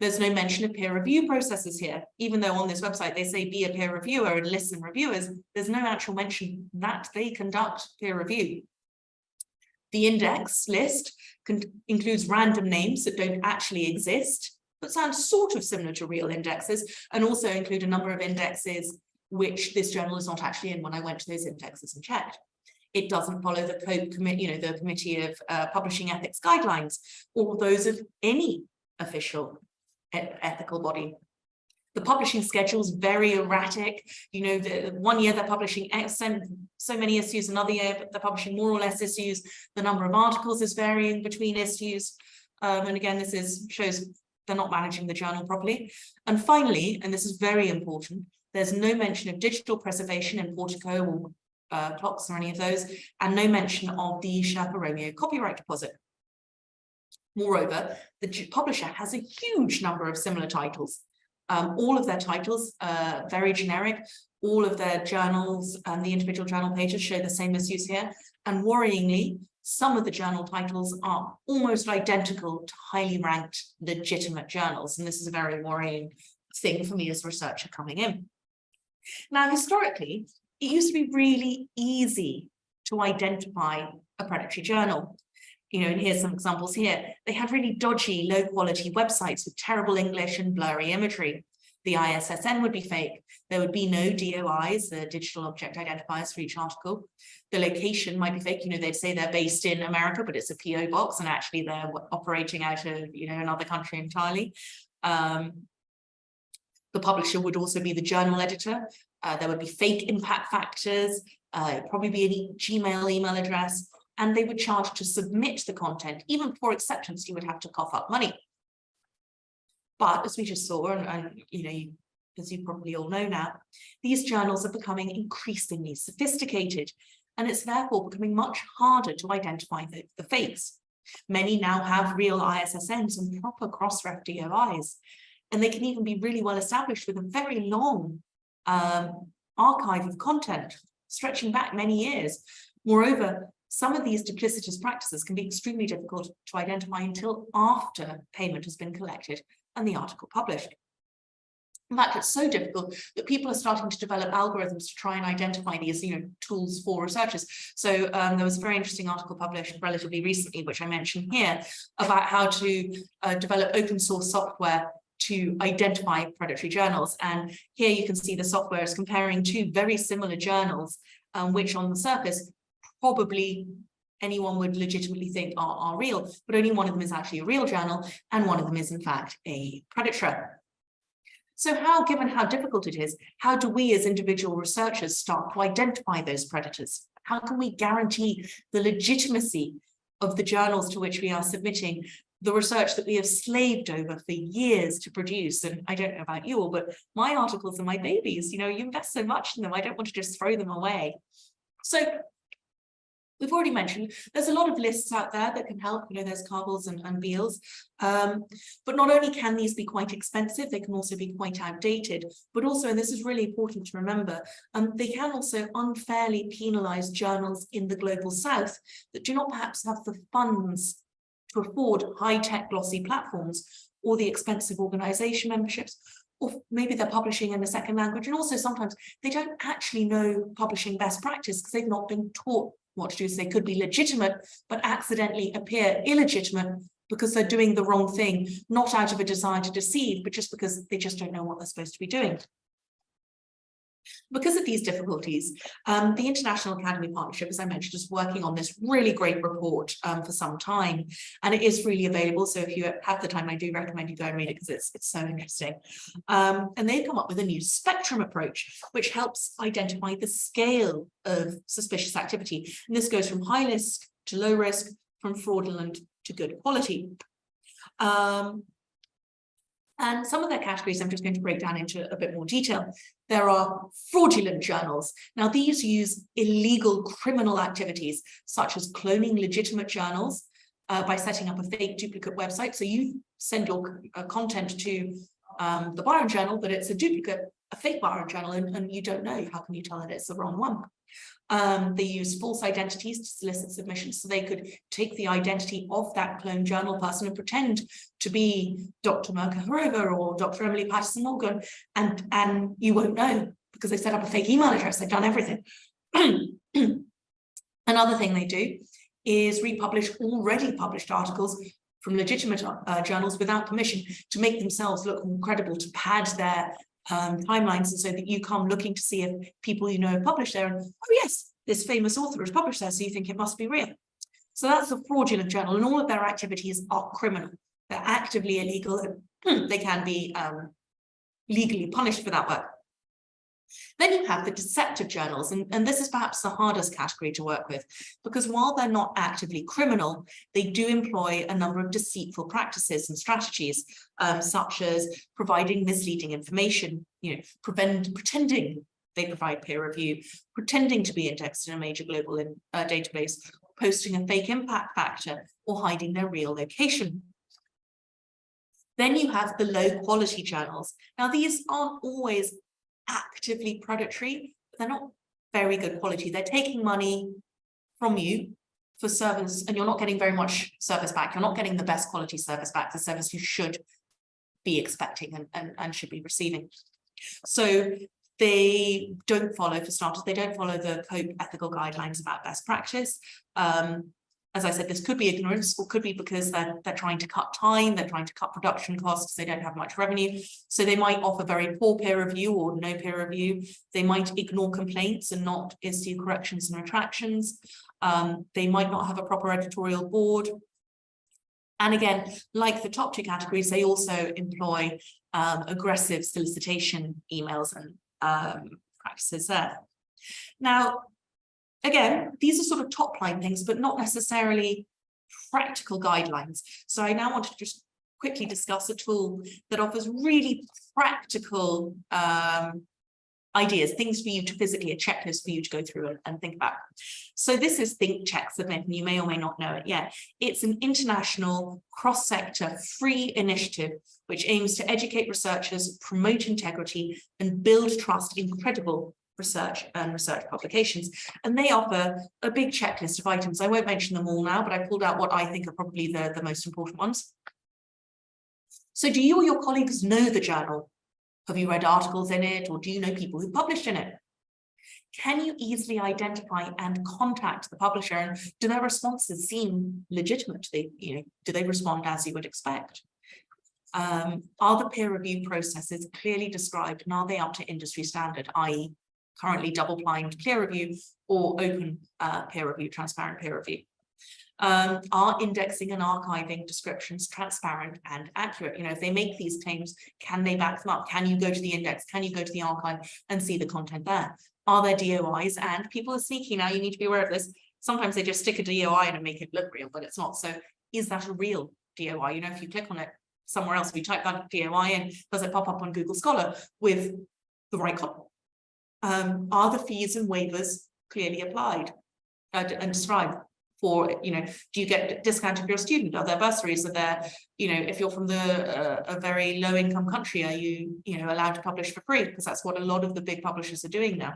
There's no mention of peer review processes here, even though on this website they say be a peer reviewer and listen reviewers, there's no actual mention that they conduct peer review. The index list includes random names that don't actually exist, but sound sort of similar to real indexes, and also include a number of indexes which this journal is not actually in when I went to those indexes and checked. It doesn't follow the the Committee of Publishing Ethics Guidelines, or those of any official ethical body. The publishing schedule is very erratic. The 1 year they're publishing so many issues, another year they're publishing more or less issues. The number of articles is varying between issues. And again, this shows they're not managing the journal properly. And finally, and this is very important, there's no mention of digital preservation in Portico or clocks or any of those, and no mention of the Sherpa Romeo copyright deposit. Moreover, the publisher has a huge number of similar titles. All of their titles are very generic. All of their journals and the individual journal pages show the same issues here. And worryingly, some of the journal titles are almost identical to highly ranked legitimate journals. And this is a very worrying thing for me as a researcher coming in. Now, historically, it used to be really easy to identify a predatory journal. And here's some examples here. They had really dodgy, low-quality websites with terrible English and blurry imagery. The ISSN would be fake. There would be no DOIs, the digital object identifiers for each article. The location might be fake. They'd say they're based in America, but it's a PO box, and actually they're operating out of, another country entirely. The publisher would also be the journal editor. There would be fake impact factors, probably be any Gmail email address, and they would charge to submit the content. Even for acceptance, you would have to cough up money. But as we just saw, and as you probably all know now, these journals are becoming increasingly sophisticated, and it's therefore becoming much harder to identify the fakes. Many now have real ISSNs and proper cross-ref DOIs, and they can even be really well established with a very long archive of content, stretching back many years. Moreover, some of these duplicitous practices can be extremely difficult to identify until after payment has been collected and the article published. In fact, it's so difficult that people are starting to develop algorithms to try and identify these, tools for researchers. So there was a very interesting article published relatively recently, which I mentioned here, about how to develop open source software to identify predatory journals. And here you can see the software is comparing 2 very similar journals, which on the surface probably anyone would legitimately think are real, but only one of them is actually a real journal, and one of them is in fact a predator. So given how difficult it is, how do we as individual researchers start to identify those predators? How can we guarantee the legitimacy of the journals to which we are submitting the research that we have slaved over for years to produce? And I don't know about you all, but my articles are my babies. You invest so much in them. I don't want to just throw them away. So we've already mentioned there's a lot of lists out there that can help. There's Carbels and Beals. But not only can these be quite expensive, they can also be quite outdated. But also, and this is really important to remember, they can also unfairly penalize journals in the global south that do not perhaps have the funds to afford high-tech glossy platforms, or the expensive organization memberships, or maybe they're publishing in a second language. And also sometimes they don't actually know publishing best practice because they've not been taught what to do. So they could be legitimate, but accidentally appear illegitimate because they're doing the wrong thing, not out of a desire to deceive, but just because they just don't know what they're supposed to be doing. Because of these difficulties, the International Academy Partnership, as I mentioned, is working on this really great report for some time, and it is freely available. So if you have the time, I do recommend you go and read it because it's so interesting. And they've come up with a new spectrum approach, which helps identify the scale of suspicious activity. And this goes from high risk to low risk, from fraudulent to good quality. And some of their categories I'm just going to break down into a bit more detail. There are fraudulent journals. Now, these use illegal criminal activities, such as cloning legitimate journals by setting up a fake duplicate website. So you send your content to the Byron Journal, but it's a duplicate, a fake Byron Journal, and you don't know. How can you tell that it's the wrong one? They use false identities to solicit submissions, so they could take the identity of that cloned journal person and pretend to be Dr. Mirka Harova or Dr. Emily Patterson-Morgan, and you won't know because they set up a fake email address. They've done everything. Another thing they do is republish already published articles from legitimate journals without permission to make themselves look more credible, to pad their timelines, and so that you come looking to see if people you know have published there, and oh yes, this famous author has published there, so you think it must be real. So that's a fraudulent journal, and all of their activities are criminal. They're actively illegal, and they can be legally punished for that work. Then you have the deceptive journals, and this is perhaps the hardest category to work with, because while they're not actively criminal, they do employ a number of deceitful practices and strategies, such as providing misleading information, pretending they provide peer review, pretending to be indexed in a major global database, posting a fake impact factor, or hiding their real location. Then you have the low quality journals. Now, these aren't always actively predatory, but they're not very good quality. They're taking money from you for service, and you're not getting very much service back. You're not getting the best quality service back, the service you should be expecting and should be receiving. So they don't follow, for starters, they don't follow the code ethical guidelines about best practice. As I said, this could be ignorance, or could be because they're trying to cut time, they're trying to cut production costs, they don't have much revenue. So they might offer very poor peer review or no peer review. They might ignore complaints and not issue corrections and retractions. They might not have a proper editorial board. And again, like the top two categories, they also employ aggressive solicitation emails and practices there. Now, again, these are sort of top line things, but not necessarily practical guidelines. So I now want to just quickly discuss a tool that offers really practical ideas, things for you to physically, a checklist for you to go through and think about. So this is Think, Check, Submit, and you may or may not know it yet. It's an international cross-sector free initiative which aims to educate researchers, promote integrity, and build trust in credible research and research publications. And they offer a big checklist of items. I won't mention them all now, but I pulled out what I think are probably the most important ones. So do you or your colleagues know the journal? Have you read articles in it, or do you know people who published in it? Can you easily identify and contact the publisher? And do their responses seem legitimate? Do they respond as you would expect? Are the peer review processes clearly described, and are they up to industry standard, i.e. currently double-blind peer review or open peer review, transparent peer review? Are indexing and archiving descriptions transparent and accurate? If they make these claims, can they back them up? Can you go to the index? Can you go to the archive and see the content there? Are there DOIs? And people are sneaky now, you need to be aware of this. Sometimes they just stick a DOI in and make it look real, but it's not. So is that a real DOI? If you click on it somewhere else, if you type that DOI in, does it pop up on Google Scholar with the right content? Are the fees and waivers clearly applied and described? For, do you get a discount if you're a student? Are there bursaries? Are there, if you're from a very low income country, are you, allowed to publish for free? Because that's what a lot of the big publishers are doing now.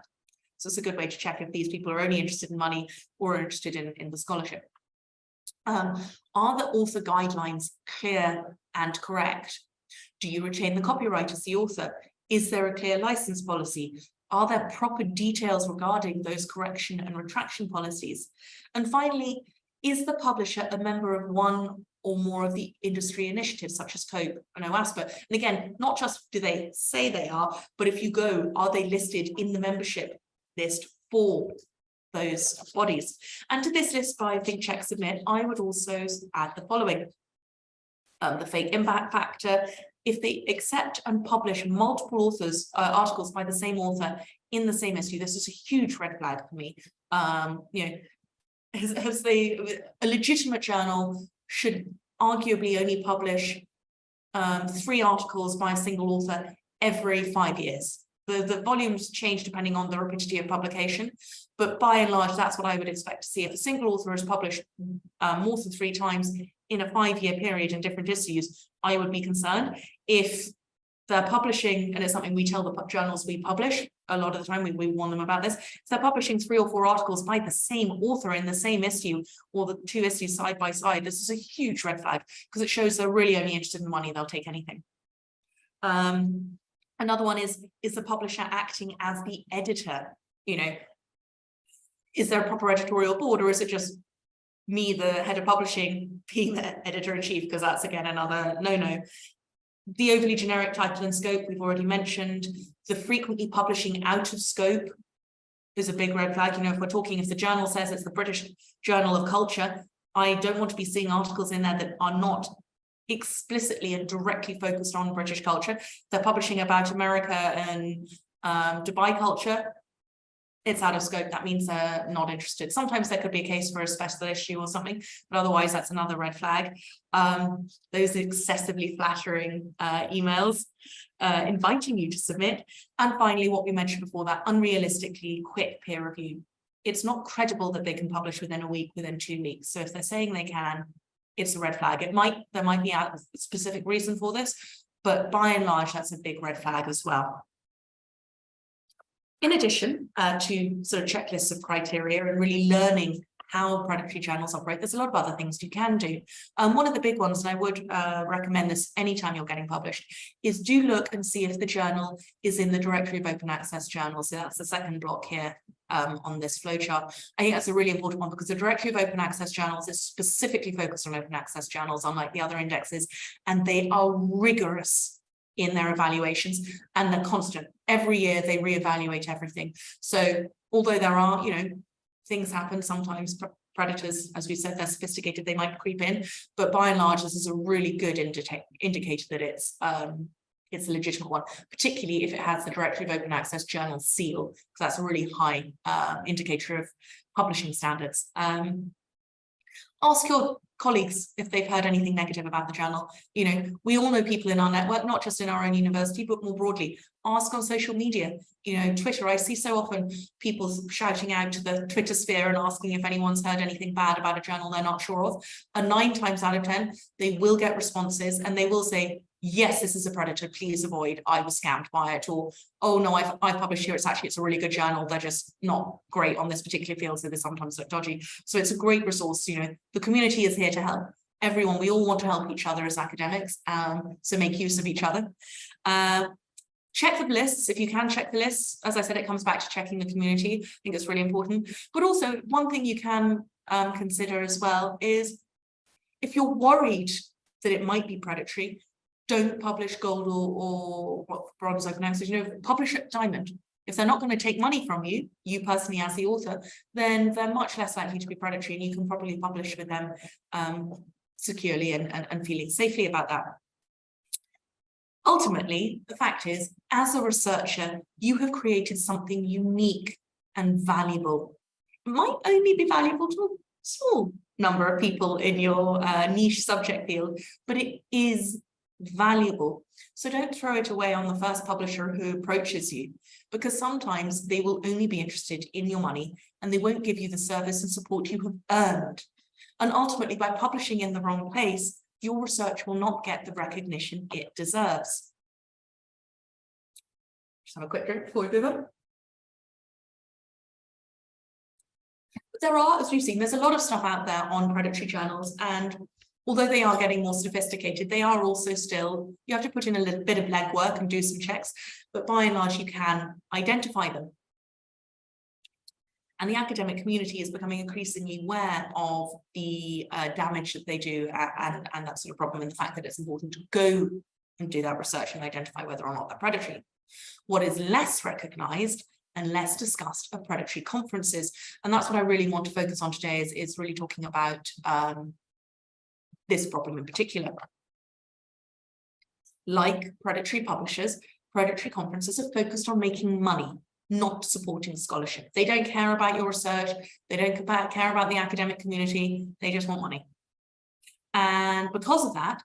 So it's a good way to check if these people are only interested in money or interested in the scholarship. Are the author guidelines clear and correct? Do you retain the copyright as the author? Is there a clear license policy? Are there proper details regarding those correction and retraction policies? And finally, is the publisher a member of one or more of the industry initiatives such as COPE and OASPA. And again, not just do they say they are, but if you go, are they listed in the membership list for those bodies? And to this list by Think, Check, Submit, I would also add the following. The fake impact factor. If they accept and publish multiple authors, articles by the same author in the same issue, this is a huge red flag for me. You know, a legitimate journal should arguably only publish 3 articles by a single author every 5 years. The volumes change depending on the rapidity of publication, but by and large, that's what I would expect to see. If a single author is published more than 3 times in a 5-year period in different issues, I would be concerned. If they're publishing, and it's something we tell the journals we publish a lot of the time, we warn them about this, if they're publishing 3 or 4 articles by the same author in the same issue, or the 2 issues side by side, this is a huge red flag, because it shows they're really only interested in money, they'll take anything. Another one is the publisher acting as the editor? You know, is there a proper editorial board, or is it just me, the head of publishing, being the editor-in-chief? Because that's, again, another no-no. The overly generic title and scope, we've already mentioned. The frequently publishing out of scope is a big red flag. You know, if the journal says it's the British Journal of Culture, I don't want to be seeing articles in there that are not explicitly and directly focused on British culture. They're publishing about America and Dubai culture. It's out of scope. That means they're not interested. Sometimes there could be a case for a special issue or something, but otherwise that's another red flag. Those excessively flattering emails inviting you to submit. And finally, what we mentioned before, that unrealistically quick peer review. It's not credible that they can publish within a week, within 2 weeks. So if they're saying they can, it's a red flag. There might be a specific reason for this, but by and large, that's a big red flag as well. In addition to sort of checklists of criteria and really learning how predatory journals operate, there's a lot of other things you can do. One of the big ones, and I would recommend this anytime you're getting published, is do look and see if the journal is in the directory of open access journals. So that's the second block here on this flowchart. I think that's a really important one, because the directory of open access journals is specifically focused on open access journals, unlike the other indexes, and they are rigorous in their evaluations, and they're constant. Every year they reevaluate everything. So although there are, you know, things happen sometimes, predators, as we said, they're sophisticated, they might creep in, but by and large, this is a really good indicator that it's a legitimate one, particularly if it has the directory of open access journal seal, because that's a really high indicator of publishing standards. Ask your colleagues if they've heard anything negative about the journal. You know, we all know people in our network, not just in our own university, but more broadly. Ask on social media, you know, Twitter. I see so often people shouting out to the Twitter sphere and asking if anyone's heard anything bad about a journal they're not sure of. And 9 times out of 10, they will get responses and they will say, yes, this is a predator, please avoid, I was scammed by it, or, oh no, I've published here, it's a really good journal, they're just not great on this particular field, so they sometimes look dodgy. So it's a great resource. You know, the community is here to help everyone. We all want to help each other as academics, so make use of each other. Check the lists, if you can check the lists. As I said, it comes back to checking the community. I think it's really important. But also, one thing you can consider as well is, if you're worried that it might be predatory, don't publish gold or bronze open access. You know, publish at diamond. If they're not going to take money from you, you personally as the author, then they're much less likely to be predatory, and you can probably publish with them securely and feeling safely about that. Ultimately, the fact is, as a researcher, you have created something unique and valuable. It might only be valuable to a small number of people in your niche subject field, but it is valuable. So don't throw it away on the first publisher who approaches you, because sometimes they will only be interested in your money and they won't give you the service and support you have earned. And ultimately, by publishing in the wrong place, your research will not get the recognition it deserves. Just have a quick drink before we move on. But there are, as we've seen, there's a lot of stuff out there on predatory journals, and although they are getting more sophisticated, they are also still, you have to put in a little bit of legwork and do some checks, but by and large, you can identify them. And the academic community is becoming increasingly aware of the damage that they do and that sort of problem, and the fact that it's important to go and do that research and identify whether or not they're predatory. What is less recognized and less discussed are predatory conferences. And that's what I really want to focus on today, is really talking about this problem in particular. Like predatory publishers, predatory conferences are focused on making money, not supporting scholarship. They don't care about your research. They don't care about the academic community. They just want money. And because of that,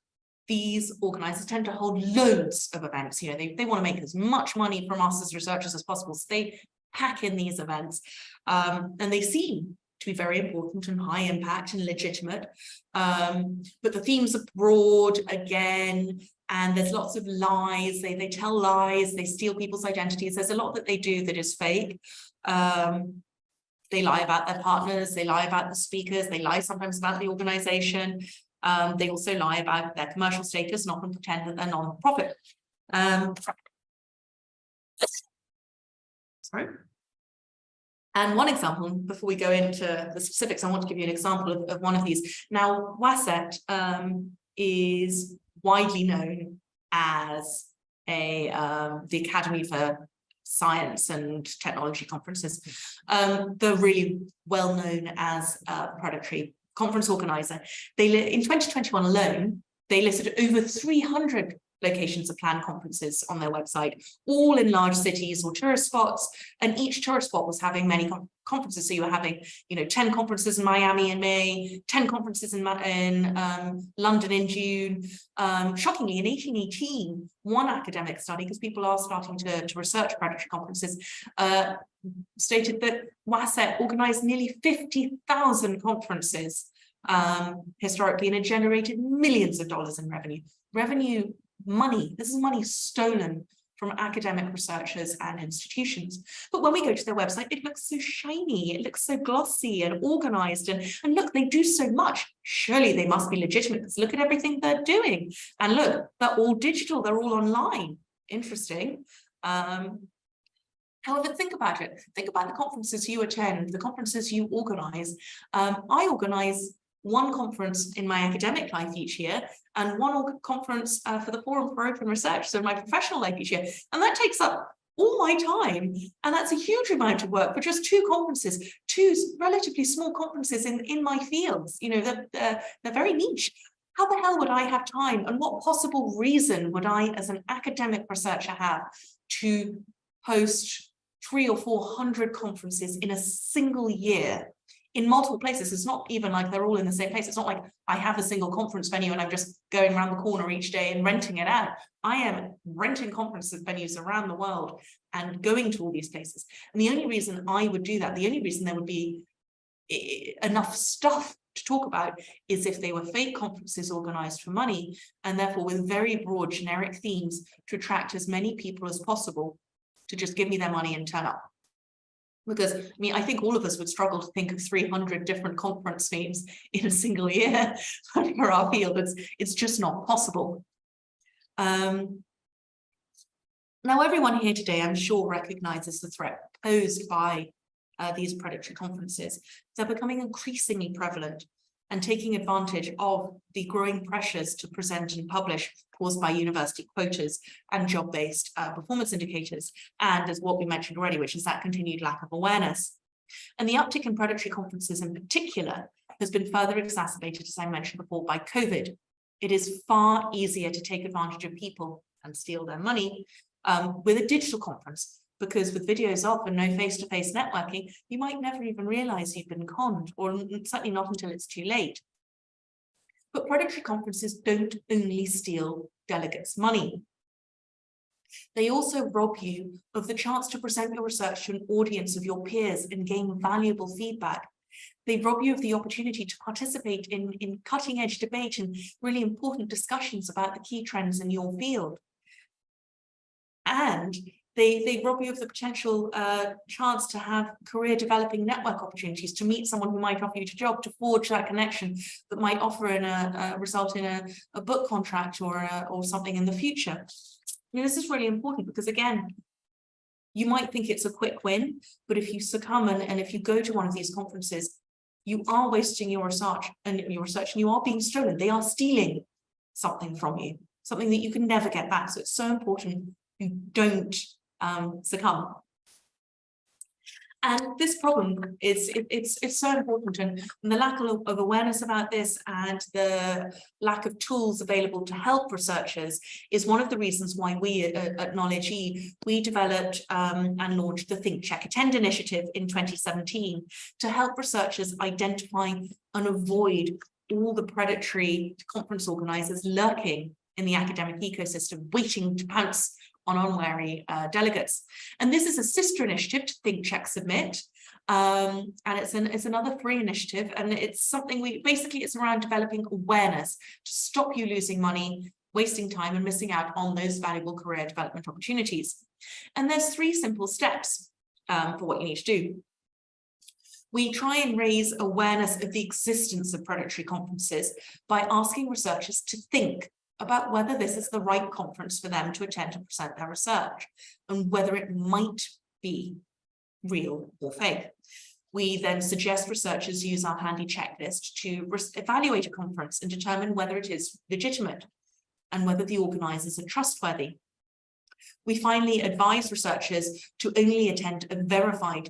these organisers tend to hold loads of events. You know, they want to make as much money from us as researchers as possible. So they pack in these events, and they seem to be very important and high impact and legitimate. But the themes are broad again, and there's lots of lies. They tell lies, they steal people's identities. There's a lot that they do that is fake. They lie about their partners, they lie about the speakers, they lie sometimes about the organisation. They also lie about their commercial status and often pretend that they're non-profit. Sorry. And one example, before we go into the specifics, I want to give you an example of one of these. Now, WASET is widely known as the Academy for Science and Technology Conferences. They're really well known as a predatory conference organizer. In 2021 alone, they listed over 300 locations of planned conferences on their website, all in large cities or tourist spots, and each tourist spot was having many conferences. So you were having, 10 conferences in Miami in May, 10 conferences in London in June. Shockingly, in 1818, one academic study, because people are starting to research predatory conferences, stated that WASET organized nearly 50,000 conferences historically, and it generated millions of dollars in revenue. Money. This is money stolen from academic researchers and institutions. But when we go to their website, it looks so shiny, it looks so glossy and organized, and look, they do so much. Surely they must be legitimate, because look at everything they're doing. And look, they're all digital, they're all online. Interesting. However, think about it. Think about the conferences you attend, the conferences you organize. I organize one conference in my academic life each year, and one conference for the Forum for Open Research, so my professional life each year. And that takes up all my time. And that's a huge amount of work for just two conferences, two relatively small conferences in my fields. They're very niche. How the hell would I have time? And what possible reason would I, as an academic researcher, have to host 300 or 400 conferences in a single year? In multiple places. It's not even like they're all in the same place. It's not like I have a single conference venue and I'm just going around the corner each day and renting it out. I am renting conference venues around the world and going to all these places. And the only reason I would do that, the only reason there would be enough stuff to talk about, is if they were fake conferences organized for money, and therefore with very broad generic themes to attract as many people as possible to just give me their money and turn up. Because, I think all of us would struggle to think of 300 different conference themes in a single year for our field. It's just not possible. Now, everyone here today, I'm sure, recognizes the threat posed by these predatory conferences. They're becoming increasingly prevalent and taking advantage of the growing pressures to present and publish caused by university quotas and job-based performance indicators, and as what we mentioned already, which is that continued lack of awareness. And the uptick in predatory conferences in particular has been further exacerbated, as I mentioned before, by COVID. It is far easier to take advantage of people and steal their money with a digital conference, because with videos off and no face-to-face networking, you might never even realize you've been conned, or certainly not until it's too late. But predatory conferences don't only steal delegates' money. They also rob you of the chance to present your research to an audience of your peers and gain valuable feedback. They rob you of the opportunity to participate in cutting-edge debate and really important discussions about the key trends in your field. And they rob you of the potential chance to have career developing network opportunities, to meet someone who might offer you a job, to forge that connection that might offer result in a book contract or something in the future. This is really important, because again, You might think it's a quick win, but if you succumb and if you go to one of these conferences, you are wasting your research and you are being stolen. They are stealing something from you, something that you can never get back. So it's so important you don't succumb. And this problem is, it's so important, and the lack of awareness about this and the lack of tools available to help researchers is one of the reasons why we at Knowledge E, we developed and launched the Think, Check, Attend initiative in 2017 to help researchers identify and avoid all the predatory conference organisers lurking in the academic ecosystem, waiting to pounce on unwary delegates. And this is a sister initiative to Think, Check, Submit. And it's another free initiative. And it's something it's around developing awareness to stop you losing money, wasting time and missing out on those valuable career development opportunities. And there's 3 simple steps for what you need to do. We try and raise awareness of the existence of predatory conferences by asking researchers to think about whether this is the right conference for them to attend to present their research and whether it might be real or fake. We then suggest researchers use our handy checklist to evaluate a conference and determine whether it is legitimate and whether the organisers are trustworthy. We finally advise researchers to only attend a verified,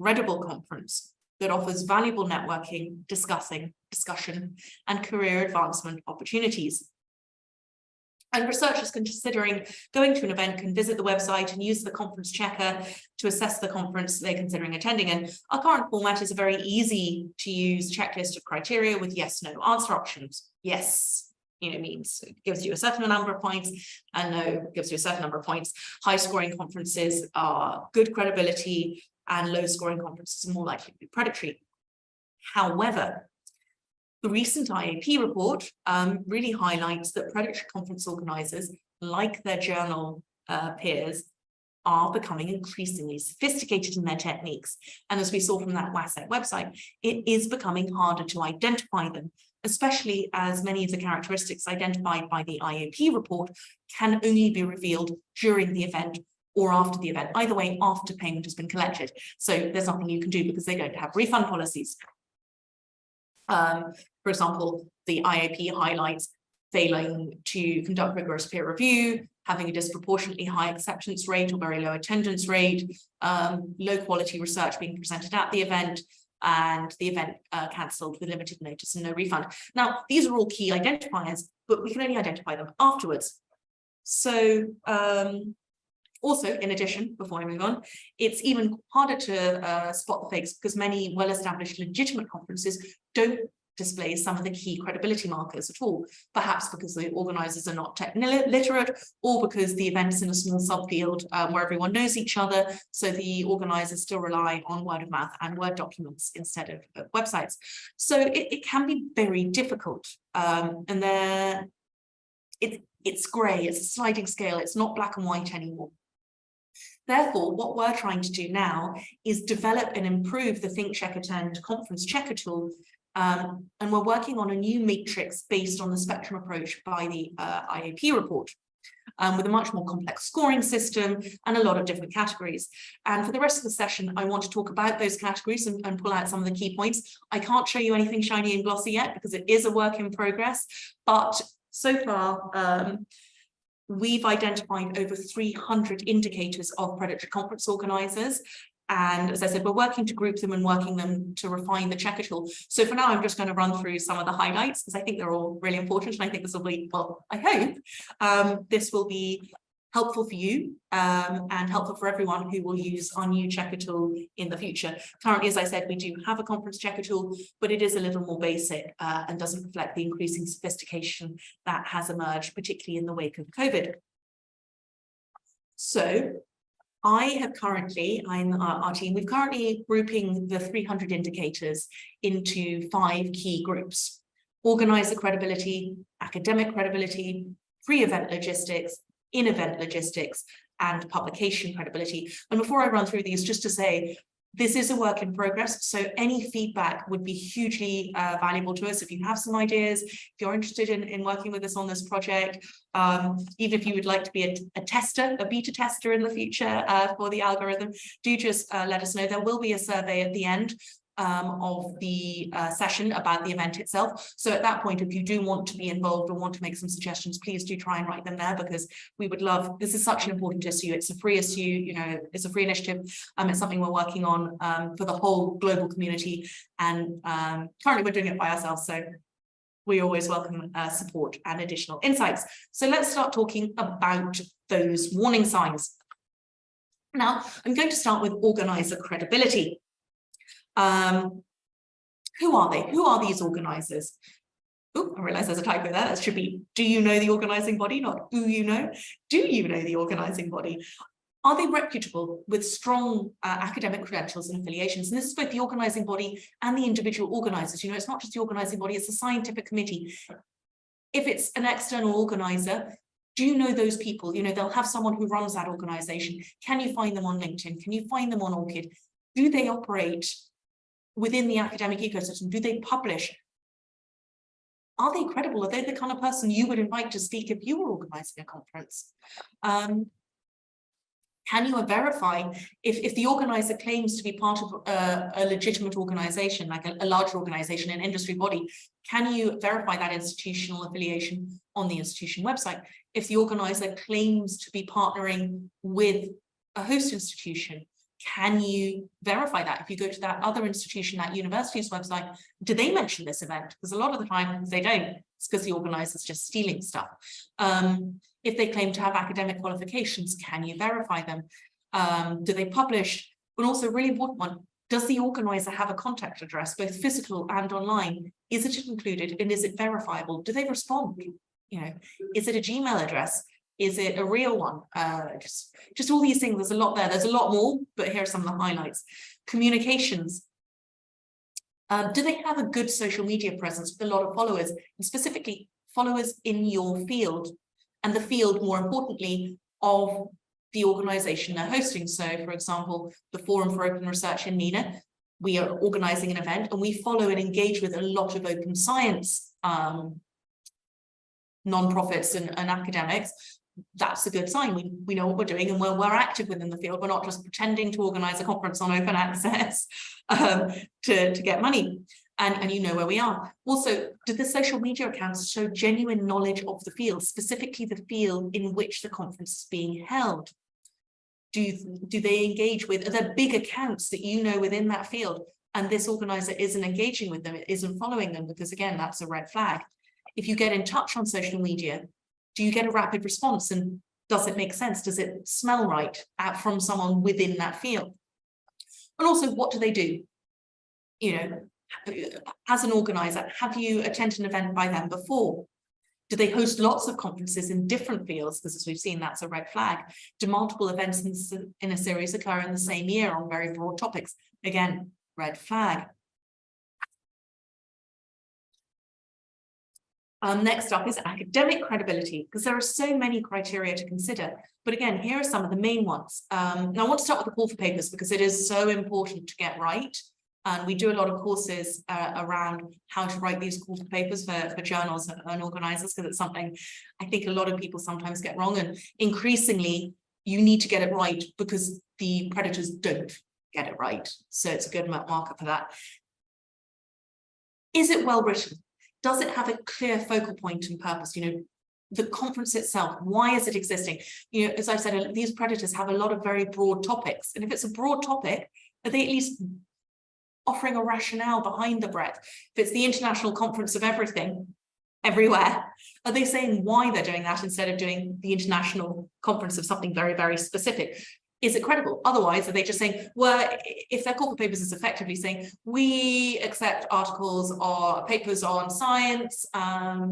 credible conference that offers valuable networking, discussion, and career advancement opportunities. And researchers considering going to an event can visit the website and use the conference checker to assess the conference they're considering attending. And our current format is a very easy to use checklist of criteria with yes, no answer options. Yes, means it gives you a certain number of points, and no gives you a certain number of points. High scoring conferences are good credibility, and low scoring conferences are more likely to be predatory. However, the recent IAP report really highlights that predatory conference organisers, like their journal peers, are becoming increasingly sophisticated in their techniques. And as we saw from that WASEC website, it is becoming harder to identify them, especially as many of the characteristics identified by the IAP report can only be revealed during the event or after the event, either way, after payment has been collected. So there's nothing you can do because they don't have refund policies. For example, the IAP highlights failing to conduct rigorous peer review, having a disproportionately high acceptance rate or very low attendance rate, low quality research being presented at the event, and the event cancelled with limited notice and no refund. Now, these are all key identifiers, but we can only identify them afterwards. So also, in addition, before I move on, it's even harder to spot the fakes because many well-established legitimate conferences don't display some of the key credibility markers at all, perhaps because the organisers are not tech literate or because the event's in a small subfield where everyone knows each other, so the organisers still rely on word of mouth and Word documents instead of websites. So it can be very difficult, and it's grey, it's a sliding scale, it's not black and white anymore. Therefore, what we're trying to do now is develop and improve the Think, Check, Attend conference checker tool. And we're working on a new matrix based on the spectrum approach by the IAP report, with a much more complex scoring system and a lot of different categories. And for the rest of the session, I want to talk about those categories and pull out some of the key points. I can't show you anything shiny and glossy yet because it is a work in progress, but so far, we've identified over 300 indicators of predatory conference organisers. And as I said, we're working to group them and working them to refine the checker tool. So for now, I'm just going to run through some of the highlights because I think they're all really important. And I think this will be, well, I hope this will be helpful for you and helpful for everyone who will use our new checker tool in the future. Currently, as I said, we do have a conference checker tool, but it is a little more basic and doesn't reflect the increasing sophistication that has emerged, particularly in the wake of COVID. So I have currently, our team, we're currently grouping the 300 indicators into 5 key groups: organizer credibility, academic credibility, pre-event logistics, in-event logistics, and publication credibility. And before I run through these, just to say, This is a work in progress, so any feedback would be hugely valuable to us. If you have some ideas, if you're interested in working with us on this project, even if you would like to be a tester, a beta tester in the future for the algorithm, do just let us know. There will be a survey at the end of the session about the event itself. So at that point, if you do want to be involved or want to make some suggestions, please do try and write them there, because we would love, this is such an important issue. It's a free issue, you know, it's a free initiative. It's something we're working on for the whole global community. And currently we're doing it by ourselves. So we always welcome support and additional insights. So let's start talking about those warning signs. Now, I'm going to start with organizer credibility. Who are they? Who are these organisers? Oh, I realize there's a typo there. That should be, do you know the organising body, not who you know? Do you know the organising body? Are they reputable with strong academic credentials and affiliations? And this is both the organising body and the individual organisers. You know, it's not just the organising body, it's a scientific committee. If it's an external organiser, do you know those people? You know, they'll have someone who runs that organisation. Can you find them on LinkedIn? Can you find them on ORCID? Do they operate within the academic ecosystem? Do they publish? Are they credible? Are they the kind of person you would invite to speak if you were organizing a conference? Can you verify if the organizer claims to be part of a legitimate organization, like a larger organization, an industry body? Can you verify that institutional affiliation on the institution website? If the organizer claims to be partnering with a host institution, can you verify that? If you go to that other institution, that university's website, do they mention this event? Because a lot of the time they don't. It's because the organizer's just stealing stuff. If they claim to have academic qualifications, can you verify them? Do they publish? But also a really important one, does the organizer have a contact address, both physical and online? Is it included and is it verifiable? Do they respond? You know, is it a Gmail address? Is it a real one? Just all these things, there's a lot there. There's a lot more, but here are some of the highlights. Communications. Do they have a good social media presence with a lot of followers, and specifically followers in your field, and the field, more importantly, of the organization they're hosting? So, for example, the Forum for Open Research in MENA, we are organizing an event and we follow and engage with a lot of open science non-profits and academics. That's a good sign. We know what we're doing and we're active within the field. We're not just pretending to organize a conference on open access to get money. And you know where we are. Also, do the social media accounts show genuine knowledge of the field, specifically the field in which the conference is being held? Do they engage with, are there big accounts that you know within that field and this organizer isn't engaging with them, it isn't following them? Because again, that's a red flag. If you get in touch on social media, do you get a rapid response, and does it make sense? Does it smell right from someone within that field? And also, what do they do? You know, as an organizer, have you attended an event by them before? Do they host lots of conferences in different fields? Because as we've seen, that's a red flag. Do multiple events in a series occur in the same year on very broad topics? Again, red flag. Next up is academic credibility, because there are so many criteria to consider. But again, here are some of the main ones. Now I want to start with the call for papers, because it is so important to get right. And we do a lot of courses around how to write these call for papers for journals and organizers, because it's something I think a lot of people sometimes get wrong. And increasingly, you need to get it right because the predators don't get it right. So it's a good marker for that. Is it well written? Does it have a clear focal point and purpose? You know, the conference itself, why is it existing? You know, as I said, these predators have a lot of very broad topics. And if it's a broad topic, are they at least offering a rationale behind the breadth? If it's the International Conference of Everything, everywhere, are they saying why they're doing that instead of doing the International Conference of something very, very specific? Is it credible? Otherwise, are they just saying, well, if their call for papers is effectively saying, we accept articles or papers on science,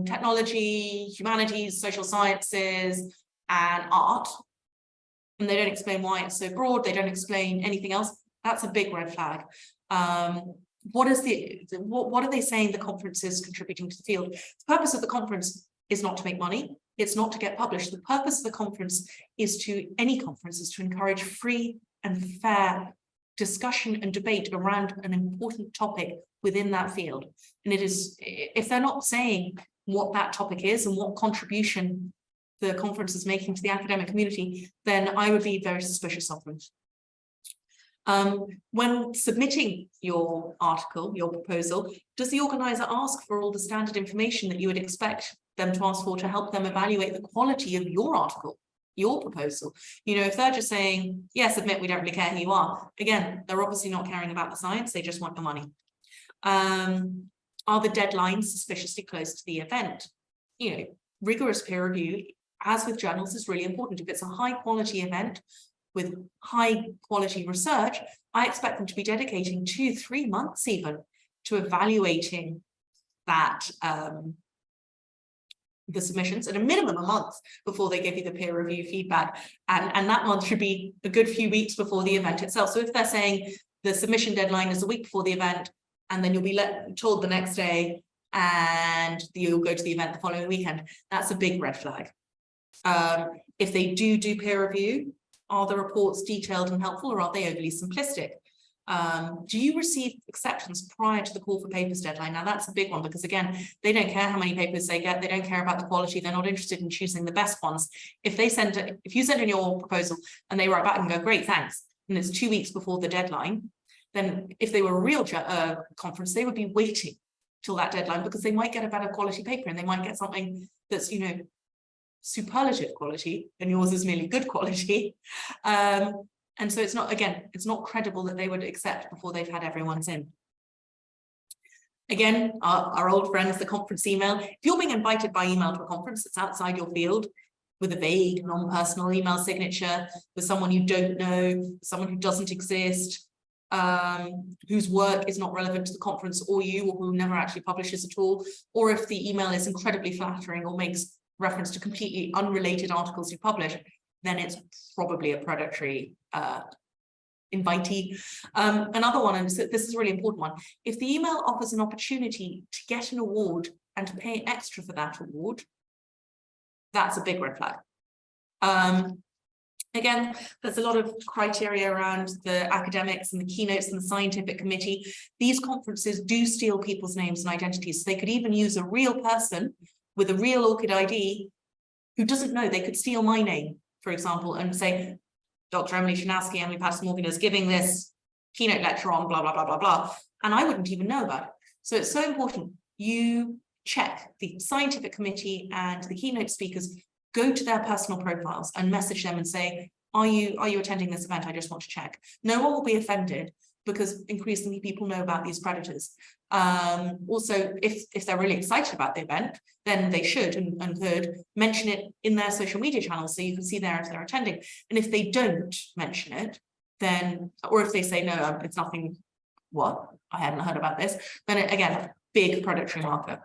technology, humanities, social sciences, and art, and they don't explain why it's so broad, they don't explain anything else, that's a big red flag. What are they saying the conference is contributing to the field? The purpose of the conference is not to make money. It's not to get published. The purpose of the conference is any conference is to encourage free and fair discussion and debate around an important topic within that field. And it is, if they're not saying what that topic is and what contribution the conference is making to the academic community, then I would be very suspicious of them. When submitting your article, your proposal, does the organizer ask for all the standard information that you would expect them to ask for to help them evaluate the quality of your article, your proposal? You know, if they're just saying, yes, admit, we don't really care who you are, again, they're obviously not caring about the science, they just want the money. Are the deadlines suspiciously close to the event? You know, rigorous peer review, as with journals, is really important. If it's a high quality event with high quality research, I expect them to be dedicating 2-3 months even to evaluating that, the submissions, at a minimum a month before they give you the peer review feedback. And that month should be a good few weeks before the event itself. So if they're saying the submission deadline is a week before the event, and then you'll be told the next day, and you'll go to the event the following weekend, that's a big red flag. If they do peer review, are the reports detailed and helpful, or are they overly simplistic? Do you receive acceptance prior to the call for papers deadline? Now that's a big one, because again, they don't care how many papers they get, they don't care about the quality, they're not interested in choosing the best ones. If you send in your proposal and they write back and go, great, thanks, and it's 2 weeks before the deadline, then if they were a real conference, they would be waiting till that deadline, because they might get a better quality paper and they might get something that's, you know, superlative quality, and yours is merely good quality. And so it's not, again, it's not credible that they would accept before they've had everyone's in. Again, our old friends, the conference email. If you're being invited by email to a conference that's outside your field, with a vague, non-personal email signature, with someone you don't know, someone who doesn't exist, whose work is not relevant to the conference or you, or who never actually publishes at all, or if the email is incredibly flattering or makes reference to completely unrelated articles you publish, then it's probably a predatory invitee. Another one, and this is a really important one, if the email offers an opportunity to get an award and to pay extra for that award, that's a big red flag. Again, there's a lot of criteria around the academics and the keynotes and the scientific committee. These conferences do steal people's names and identities. So they could even use a real person with a real ORCID ID who doesn't know. They could steal my name, for example, and say, Dr. Emily Shinowski, Emily Patterson-Morgan is giving this keynote lecture on blah, blah, blah, blah, blah. And I wouldn't even know about it. So it's so important you check the scientific committee and the keynote speakers, go to their personal profiles and message them and say, are you attending this event? I just want to check. No one will be offended, because increasingly people know about these predators. Also, if they're really excited about the event, then they should and could mention it in their social media channels, so you can see there if they're attending. And if they don't mention it, then, or if they say, no, it's nothing, what? I hadn't heard about this, then again, big predatory marker.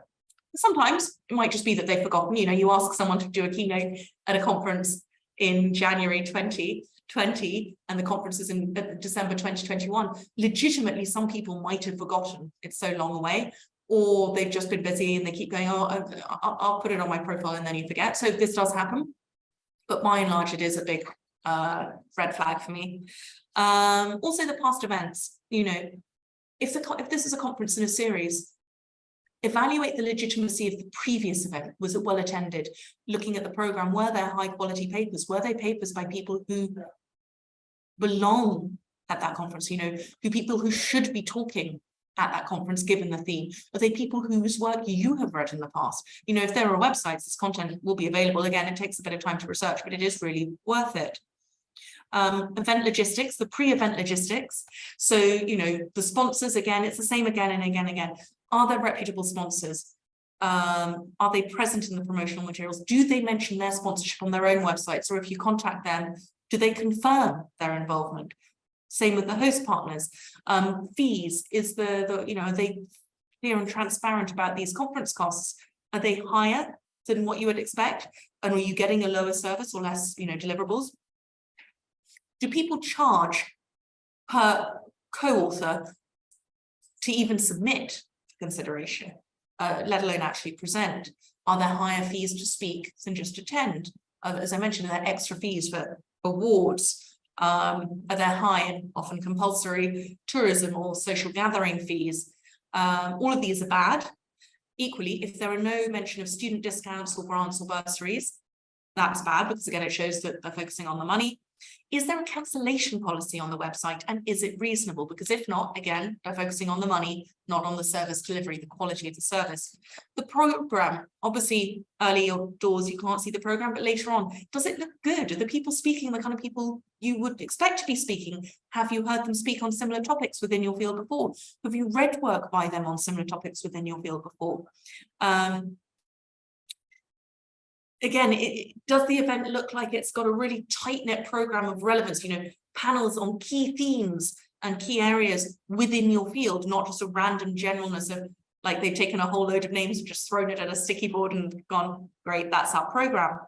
Sometimes it might just be that they've forgotten. You know, you ask someone to do a keynote at a conference in January 2020 and the conference is in December 2021. Legitimately, some people might have forgotten, it's so long away, or they've just been busy and they keep going, oh, I'll put it on my profile, and then you forget. So this does happen, but by and large, it is a big red flag for me. Also, the past events. You know, if this is a conference in a series, evaluate the legitimacy of the previous event. Was it well attended? Looking at the program, were there high quality papers? Were they papers by people who belong at that conference? You know, people who should be talking at that conference, given the theme? Are they people whose work you have read in the past? You know, if there are websites, this content will be available. Again, it takes a bit of time to research, but it is really worth it. Event logistics, the pre-event logistics. So, you know, the sponsors, again, it's the same again and again and again. Are there reputable sponsors? Are they present in the promotional materials? Do they mention their sponsorship on their own websites? Or if you contact them, do they confirm their involvement? Same with the host partners. Fees, is you know, are they clear and transparent about these conference costs? Are they higher than what you would expect? And are you getting a lower service or less, you know, deliverables? Do people charge per co-author to even submit consideration, let alone actually present? Are there higher fees to speak than just attend? As I mentioned, there are extra fees for awards, Are there high and often compulsory tourism or social gathering fees? All of these are bad. Equally, if there are no mention of student discounts or grants or bursaries, that's bad because again, it shows that they're focusing on the money. Is there a cancellation policy on the website and is it reasonable? Because if not, again, they're focusing on the money, not on the service delivery, the quality of the service. The program, obviously early doors, you can't see the program, but later on, does it look good? Are the people speaking the kind of people you would expect to be speaking? Have you heard them speak on similar topics within your field before? Have you read work by them on similar topics within your field before? Again, does the event look like it's got a really tight-knit program of relevance, you know, panels on key themes and key areas within your field, not just a random generalness of like they've taken a whole load of names and just thrown it at a sticky board and gone, great, that's our program.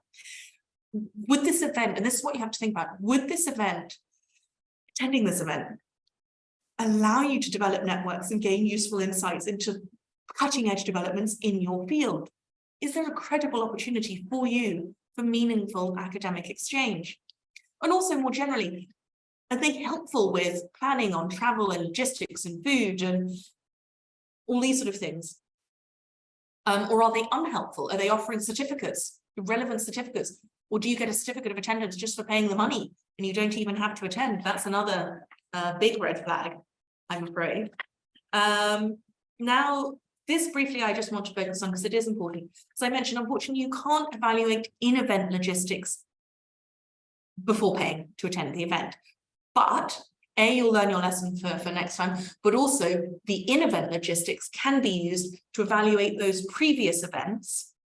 Would this event, and this is what you have to think about, would this event, attending this event, allow you to develop networks and gain useful insights into cutting-edge developments in your field? Is there a credible opportunity for you for meaningful academic exchange? And also more generally, are they helpful with planning on travel and logistics and food and all these sort of things? Or are they unhelpful? Are they offering certificates, relevant certificates? Or do you get a certificate of attendance just for paying the money and you don't even have to attend? That's another big red flag, I'm afraid. Now, this briefly, I just want to focus on because it is important. As I mentioned, unfortunately, you can't evaluate in-event logistics before paying to attend the event. But you'll learn your lesson for next time, but also the in-event logistics can be used to evaluate those previous events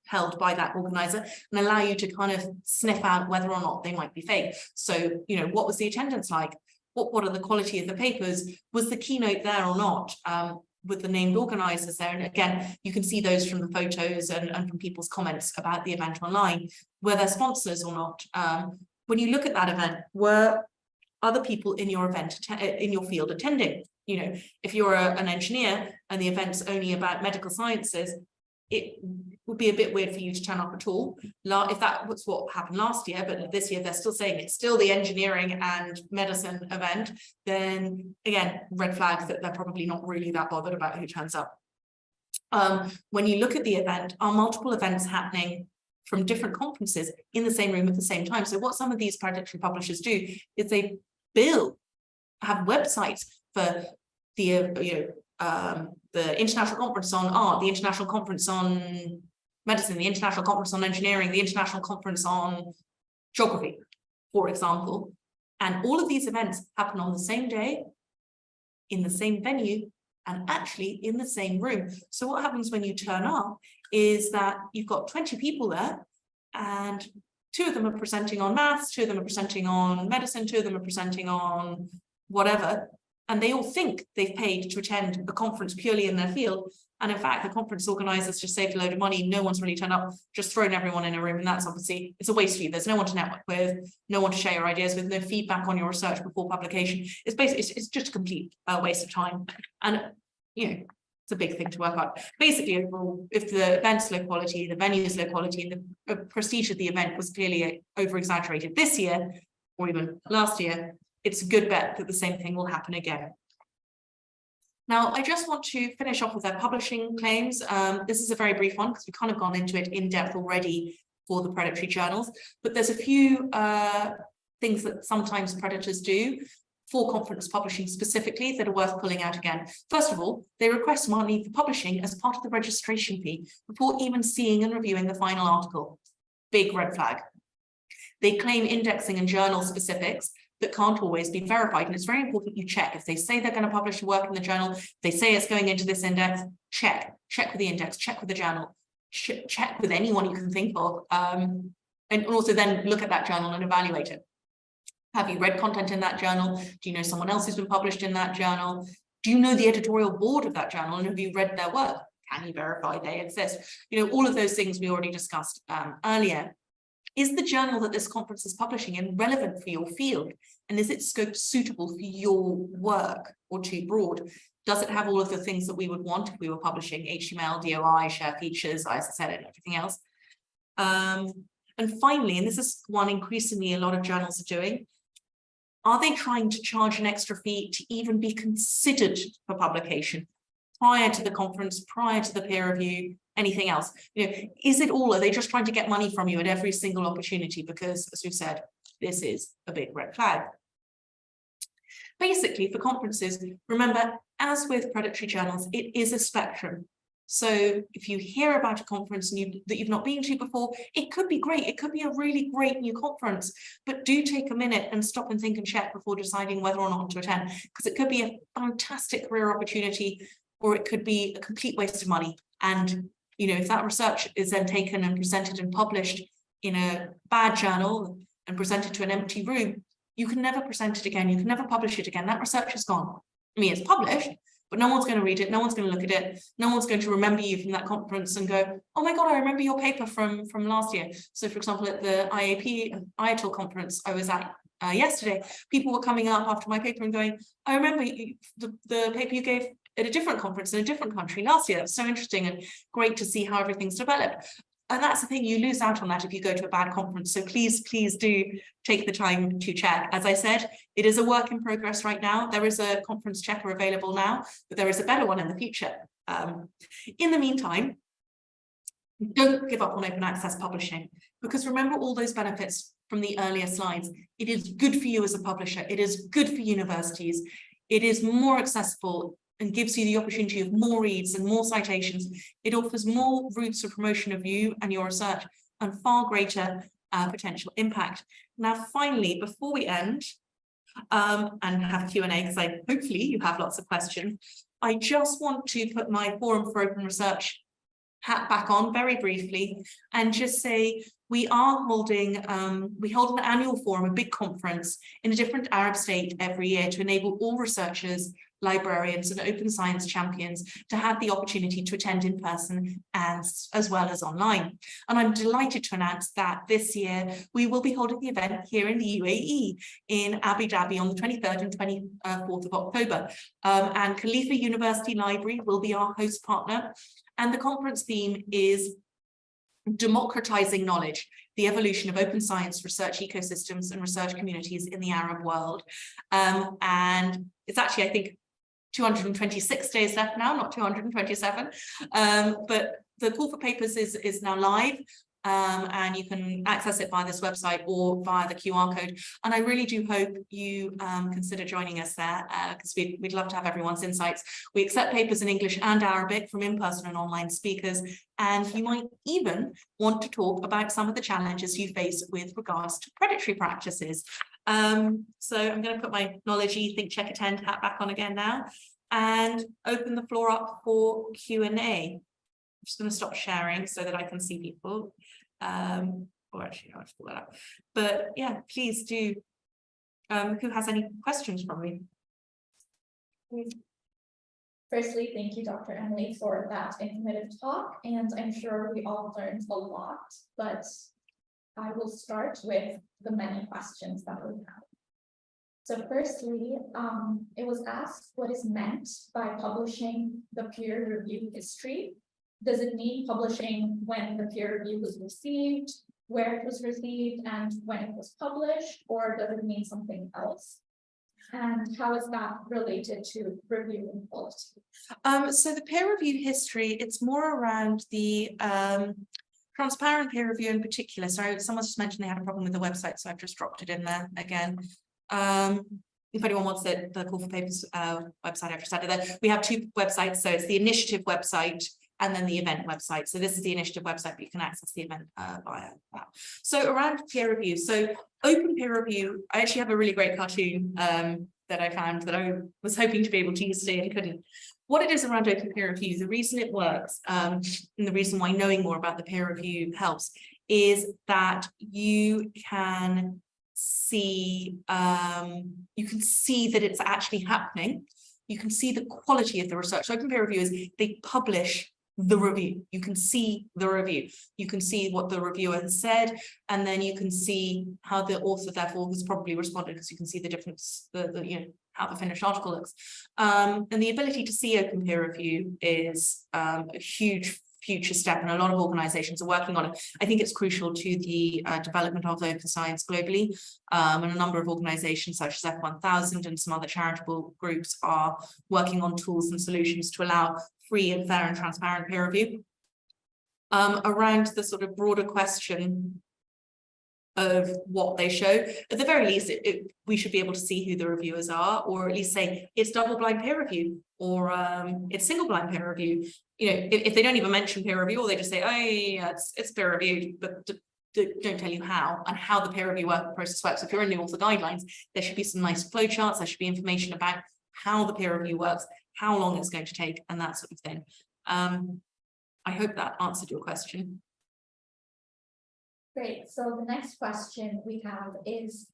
held by that organizer and allow you to kind of sniff out whether or not they might be fake. So, you know, what was the attendance like? What are the quality of the papers? Was the keynote there or not? With the named organisers there. And again, you can see those from the photos and from people's comments about the event online. Were there sponsors or not? When you look at that event, were other people in your event, in your field attending? You know, if you're an engineer and the event's only about medical sciences, it would be a bit weird for you to turn up at all. If that was what happened last year, but this year they're still saying it's still the engineering and medicine event, then again, red flags that they're probably not really that bothered about who turns up. When you look at the event, are multiple events happening from different conferences in the same room at the same time? So what some of these predatory publishers do is they have websites for the International Conference on Art, the International Conference on Medicine, the International Conference on Engineering, the International Conference on Geography, for example. And all of these events happen on the same day, in the same venue, and actually in the same room. So what happens when you turn up is that you've got 20 people there, and 2 of them are presenting on maths, 2 of them are presenting on medicine, 2 of them are presenting on whatever. And they all think they've paid to attend a conference purely in their field. And in fact, the conference organizers just saved a load of money. No one's really turned up, just thrown everyone in a room. And that's obviously, it's a waste for you. There's no one to network with, no one to share your ideas with, no feedback on your research before publication. It's basically, it's just a complete waste of time. And, you know, it's a big thing to work on. Basically, overall, if the event's low quality, the venue is low quality, and the prestige of the event was clearly over-exaggerated this year, or even last year, it's a good bet that the same thing will happen again. Now, I just want to finish off with their publishing claims. This is a very brief one because we've kind of gone into it in depth already for the predatory journals, but there's a few things that sometimes predators do for conference publishing specifically that are worth pulling out again. First of all, they request money for publishing as part of the registration fee before even seeing and reviewing the final article. Big red flag. They claim indexing and journal specifics that can't always be verified. And it's very important you check. If they say they're going to publish a work in the journal, if they say it's going into this index, check with the index, check with the journal, check with anyone you can think of. And also then look at that journal and evaluate it. Have you read content in that journal? Do you know someone else who's been published in that journal? Do you know the editorial board of that journal? And have you read their work? Can you verify they exist? You know, all of those things we already discussed earlier. Is the journal that this conference is publishing in relevant for your field? And is its scope suitable for your work or too broad? Does it have all of the things that we would want if we were publishing HTML, DOI, share features, ISSN, and everything else? And finally, and this is one increasingly a lot of journals are doing, Are they trying to charge an extra fee to even be considered for publication prior to the conference, prior to the peer review, anything else? You know, is it all, are they just trying to get money from you at every single opportunity? Because, as we've said, this is a big red flag. Basically, for conferences, remember, as with predatory journals, it is a spectrum. So if you hear about a conference that you've not been to before, it could be great. It could be a really great new conference, but do take a minute and stop and think and check before deciding whether or not to attend, because it could be a fantastic career opportunity, or it could be a complete waste of money. And, you know, if that research is then taken and presented and published in a bad journal and presented to an empty room, you can never present it again. You can never publish it again. That research is gone. I mean, it's published, but no one's going to read it. No one's going to look at it. No one's going to remember you from that conference and go, oh my God, I remember your paper from last year. So for example, at the IATL conference I was at yesterday, people were coming up after my paper and going, I remember the paper you gave at a different conference in a different country last year. That was so interesting and great to see how everything's developed. And that's the thing, you lose out on that if you go to a bad conference. So please do take the time to check. As I said, it is a work in progress right now. There is a conference checker available now, but there is a better one in the future. In the meantime, don't give up on open access publishing, because remember all those benefits from the earlier slides. It is good for you as a publisher. It is good for universities. It is more accessible and gives you the opportunity of more reads and more citations. It offers more routes of promotion of you and your research and far greater potential impact. Now, finally, before we end and have Q&A, because hopefully you have lots of questions, I just want to put my Forum for Open Research hat back on very briefly and just say we hold an annual forum, a big conference in a different Arab state every year to enable all researchers, librarians and open science champions to have the opportunity to attend in person as well as online. And I'm delighted to announce that this year we will be holding the event here in the UAE in Abu Dhabi on the 23rd and 24th of October. And Khalifa University Library will be our host partner. And the conference theme is democratizing knowledge, the evolution of open science, research ecosystems and research communities in the Arab world. And it's actually, I think, 226 days left now, not 227. But the call for papers is now live. And you can access it via this website or via the QR code. And I really do hope you consider joining us there, because we'd love to have everyone's insights. We accept papers in English and Arabic from in-person and online speakers. And you might even want to talk about some of the challenges you face with regards to predatory practices. So I'm going to put my Knowledge-y Think, Check, Attend hat back on again now and open the floor up for Q&A. I'm just going to stop sharing so that I can see people. Or actually, I have to pull that up. But yeah, please do. Who has any questions from me? Firstly, thank you, Dr. Emily, for that informative talk. And I'm sure we all learned a lot, but I will start with the many questions that we have. So firstly, it was asked what is meant by publishing the peer review history. Does it mean publishing when the peer review was received, where it was received, and when it was published, or does it mean something else? And how is that related to review and quality? So the peer review history, it's more around the transparent peer review in particular. So someone just mentioned they had a problem with the website, so I've just dropped it in there again. If anyone wants the call for papers website, I've just added there. We have two websites, so it's the initiative website and then the event website. So this is the initiative website, but you can access the event via that. So around peer review, so open peer review, I actually have a really great cartoon that I found that I was hoping to be able to use today and couldn't. What it is around open peer review, the reason it works, and the reason why knowing more about the peer review helps, is that you can see that it's actually happening. You can see the quality of the research. So open peer reviewers, they publish the review. You can see the review. You can see what the reviewer has said, and then you can see how the author therefore has probably responded, because you can see the difference, how the finished article looks. And the ability to see open peer review is a huge future step, and a lot of organizations are working on it. I think it's crucial to the development of open science globally, and a number of organizations such as F1000 and some other charitable groups are working on tools and solutions to allow free and fair and transparent peer review. Around the sort of broader question of what they show, at the very least, we should be able to see who the reviewers are, or at least say it's double-blind peer review, or it's single-blind peer review. You know, if they don't even mention peer review, or they just say, oh yeah, it's peer reviewed, but don't tell you how and how the peer review process works. If you're in the author guidelines, there should be some nice flowcharts. There should be information about how the peer review works, how long it's going to take, and that sort of thing. I hope that answered your question. Great. So the next question we have is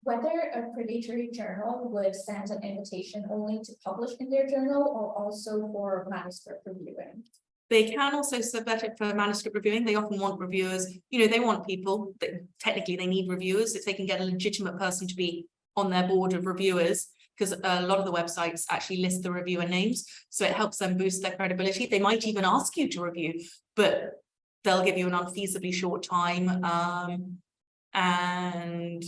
whether a predatory journal would send an invitation only to publish in their journal or also for manuscript reviewing. They can also submit it for manuscript reviewing. They often want reviewers, you know, they want people that technically they need reviewers. If they can get a legitimate person to be on their board of reviewers, because a lot of the websites actually list the reviewer names, so it helps them boost their credibility. They might even ask you to review, but they'll give you an unfeasibly short time. And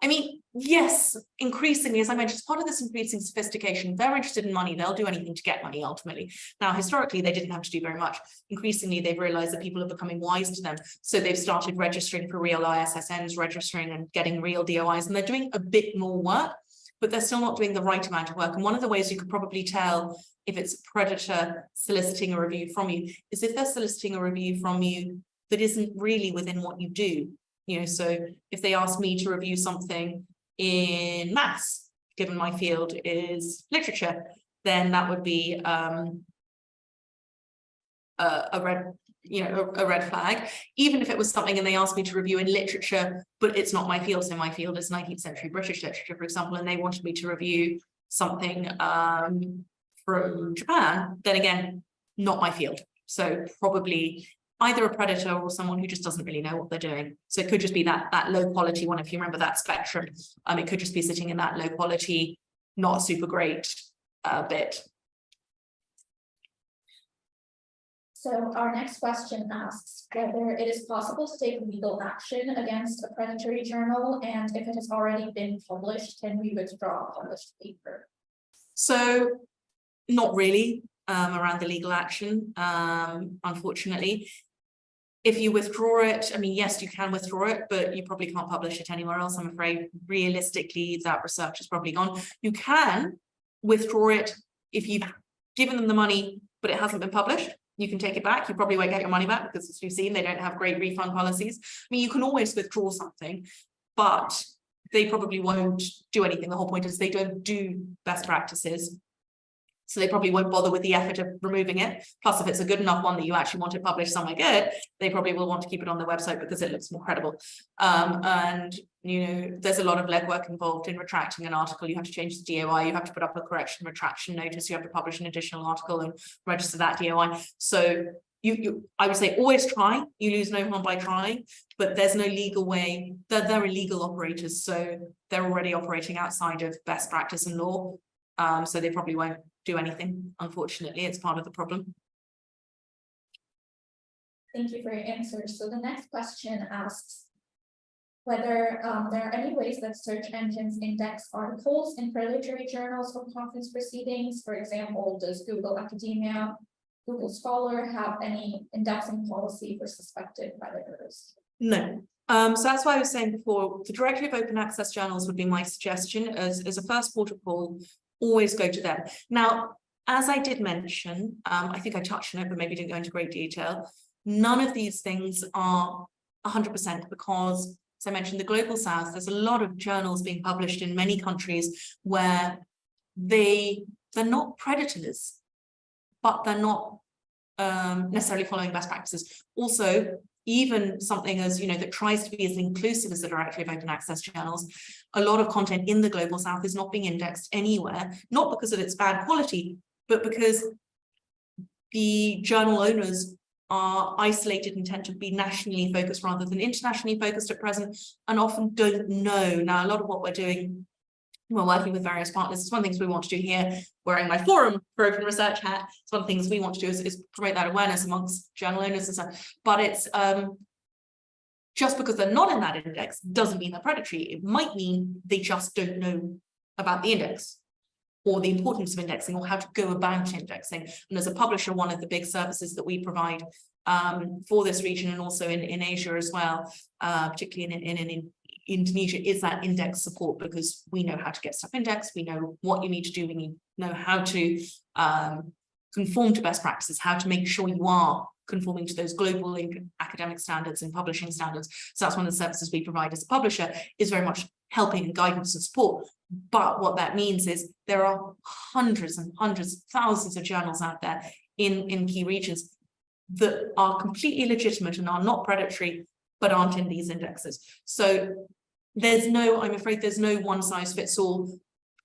I mean, yes, increasingly, as I mentioned, as part of this increasing sophistication, they're interested in money. They'll do anything to get money ultimately. Now, historically, they didn't have to do very much. Increasingly, they've realized that people are becoming wise to them. So they've started registering for real ISSNs, registering and getting real DOIs, and they're doing a bit more work, but they're still not doing the right amount of work. And one of the ways you could probably tell if it's a predator soliciting a review from you is if they're soliciting a review from you that isn't really within what you do. You know, so if they ask me to review something in maths, given my field is literature, then that would be a red flag. Even if it was something and they asked me to review in literature, but it's not my field, so my field is 19th century British literature, for example, and they wanted me to review something from Japan, then again, not my field. So probably either a predator or someone who just doesn't really know what they're doing. So it could just be that low quality one, if you remember that spectrum. It could just be sitting in that low quality, not super great bit. So our next question asks whether it is possible to take legal action against a predatory journal, and if it has already been published, can we withdraw a published paper? So not really around the legal action, unfortunately. If you withdraw it, I mean, yes, you can withdraw it, but you probably can't publish it anywhere else. I'm afraid realistically that research is probably gone. You can withdraw it if you've given them the money, but it hasn't been published. You can take it back. You probably won't get your money back because, as you've seen, they don't have great refund policies. I mean, you can always withdraw something, but they probably won't do anything. The whole point is they don't do best practices. So they probably won't bother with the effort of removing it. Plus, if it's a good enough one that you actually want to publish somewhere good, they probably will want to keep it on their website because it looks more credible. And, you know, there's a lot of legwork involved in retracting an article. You have to change the DOI, you have to put up a correction retraction notice, you have to publish an additional article and register that DOI. So I would say always try. You lose no harm by trying, but there's no legal way. They're illegal operators, so they're already operating outside of best practice and law. So they probably won't do anything. Unfortunately, it's part of the problem. Thank you for your answers. So the next question asks whether there are any ways that search engines index articles in predatory journals or conference proceedings. For example, does Google Academia, Google Scholar have any indexing policy for suspected predators? No. So that's why I was saying before, the Directory of Open Access Journals would be my suggestion as a first port of call. Always go to them. Now, as I did mention, I think I touched on it, but maybe didn't go into great detail. None of these things are 100% because, as I mentioned, the Global South, there's a lot of journals being published in many countries where they're not predators, but they're not necessarily following best practices. Also, even something as, you know, that tries to be as inclusive as the Directory of Open Access Journals, a lot of content in the Global South is not being indexed anywhere, not because of its bad quality, but because the journal owners are isolated and tend to be nationally focused rather than internationally focused at present, and often don't know. Now, a lot of what we're doing We're working with various partners. It's one of the things we want to do here, wearing my forum for open research hat. It's one of the things we want to do is promote that awareness amongst journal owners and stuff. But it's just because they're not in that index doesn't mean they're predatory. It might mean they just don't know about the index or the importance of indexing or how to go about indexing. And as a publisher, one of the big services that we provide for this region and also in Asia as well, particularly in Indonesia, is that index support, because we know how to get stuff indexed, we know what you need to do, we know how to conform to best practices, how to make sure you are conforming to those global academic standards and publishing standards. So that's one of the services we provide as a publisher, is very much helping and guidance and support. But what that means is there are hundreds and hundreds, thousands of journals out there in key regions that are completely legitimate and are not predatory, but aren't in these indexes. So there's no, I'm afraid there's no one size fits all,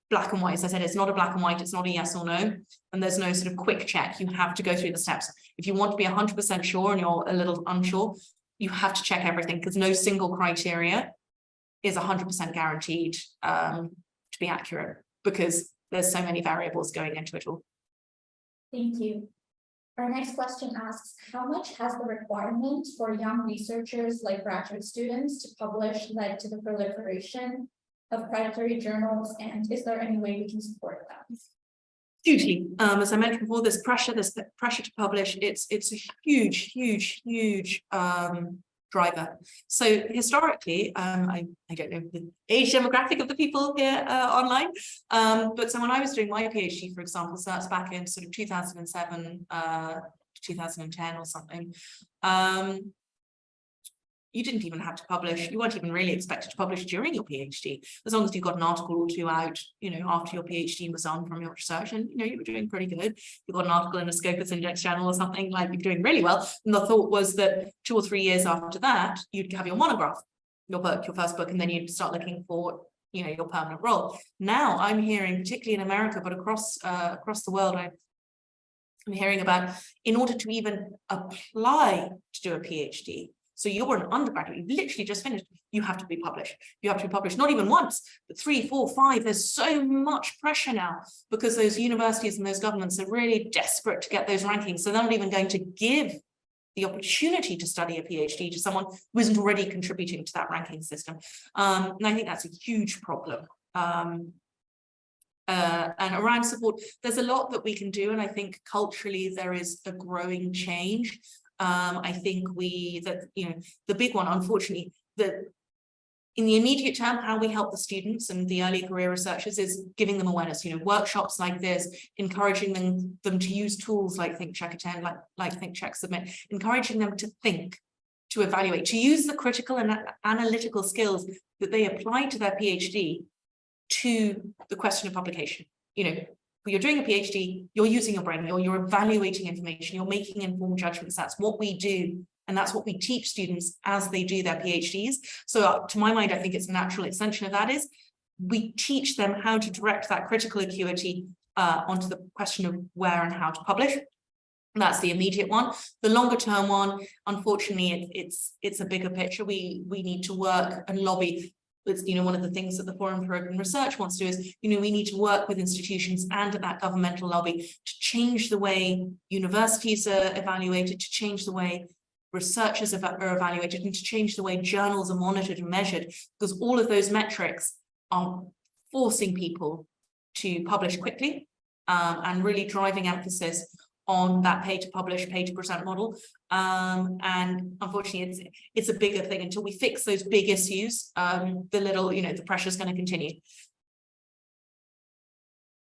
black and white. As I said, it's not a black and white, it's not a yes or no, and there's no sort of quick check. You have to go through the steps. If you want to be 100% sure and you're a little unsure, you have to check everything, because no single criteria is 100% guaranteed to be accurate, because there's so many variables going into it all. Thank you. Our next question asks, how much has the requirement for young researchers like graduate students to publish led to the proliferation of predatory journals, and is there any way we can support that? Hugely. As I mentioned before, there's pressure to publish. It's a huge driver. So historically, I don't know the age demographic of the people here online, but so when I was doing my PhD, for example, so that's back in sort of 2007 to 2010 or something, you didn't even have to publish. You weren't even really expected to publish during your PhD, as long as you got an article or two out, after your PhD was on from your research, and you were doing pretty good. You got an article in a Scopus Index journal or something, like, you're doing really well. And the thought was that 2 or 3 years after that, you'd have your monograph, your book, your first book, and then you'd start looking for, your permanent role. Now I'm hearing, particularly in America, but across the world, I'm hearing about, in order to even apply to do a PhD. So you're an undergraduate, you've literally just finished, you have to be published. You have to be published, not even once, but 3, 4, 5. There's so much pressure now, because those universities and those governments are really desperate to get those rankings. So they're not even going to give the opportunity to study a PhD to someone who isn't already contributing to that ranking system. And I think that's a huge problem. And around support, there's a lot that we can do. And I think culturally there is a growing change. I think the big one, unfortunately, that in the immediate term, how we help the students and the early career researchers is giving them awareness, workshops like this, encouraging them to use tools like Think, Check, Attend, like Think, Check, Submit, encouraging them to think, to evaluate, to use the critical and analytical skills that they apply to their PhD to the question of publication. When you're doing a PhD, you're using your brain, you're evaluating information, you're making informed judgments. That's what we do. And that's what we teach students as they do their PhDs. So to my mind, I think it's a natural extension of that is we teach them how to direct that critical acuity onto the question of where and how to publish. And that's the immediate one. The longer term one, unfortunately, it's a bigger picture. We need to work and lobby. It's, one of the things that the Forum for Open Research wants to do is, we need to work with institutions and at that governmental lobby to change the way universities are evaluated, to change the way researchers are evaluated, and to change the way journals are monitored and measured, because all of those metrics are forcing people to publish quickly and really driving emphasis on that pay to publish, pay to present model. And unfortunately, it's a bigger thing. Until we fix those big issues, the pressure is going to continue.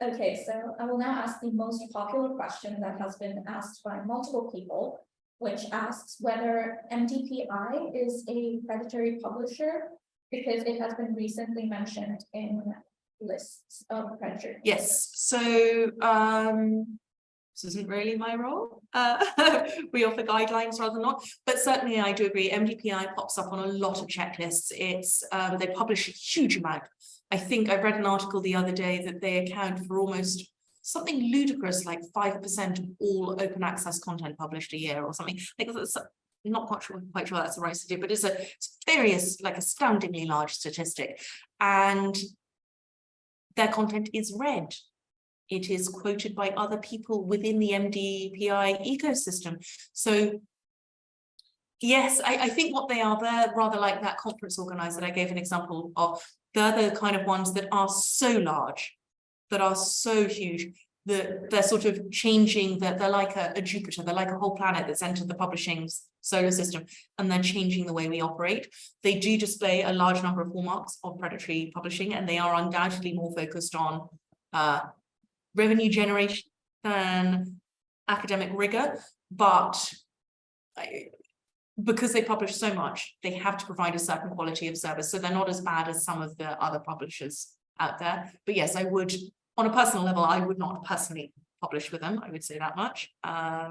Okay, so I will now ask the most popular question that has been asked by multiple people, which asks whether MDPI is a predatory publisher, because it has been recently mentioned in lists of predatory. Yes, so this isn't really my role. We offer guidelines rather than not, but certainly I do agree. MDPI pops up on a lot of checklists. It's they publish a huge amount. I think I read an article the other day that they account for almost something ludicrous like 5% of all open access content published a year or something. I think that's not quite sure that's the right statistic, but it's various, like, astoundingly large statistic. And their content is read. It is quoted by other people within the MDPI ecosystem. So yes, I think what they are, they're rather like that conference organizer that I gave an example of. They're the kind of ones that are so large, that are so huge, that they're sort of changing, that they're like a Jupiter, they're like a whole planet that's entered the publishing solar system, and they're changing the way we operate. They do display a large number of hallmarks of predatory publishing, and they are undoubtedly more focused on revenue generation than academic rigor, but because they publish so much, they have to provide a certain quality of service. So they're not as bad as some of the other publishers out there. But yes, I would, on a personal level, I would not personally publish with them. I would say that much. I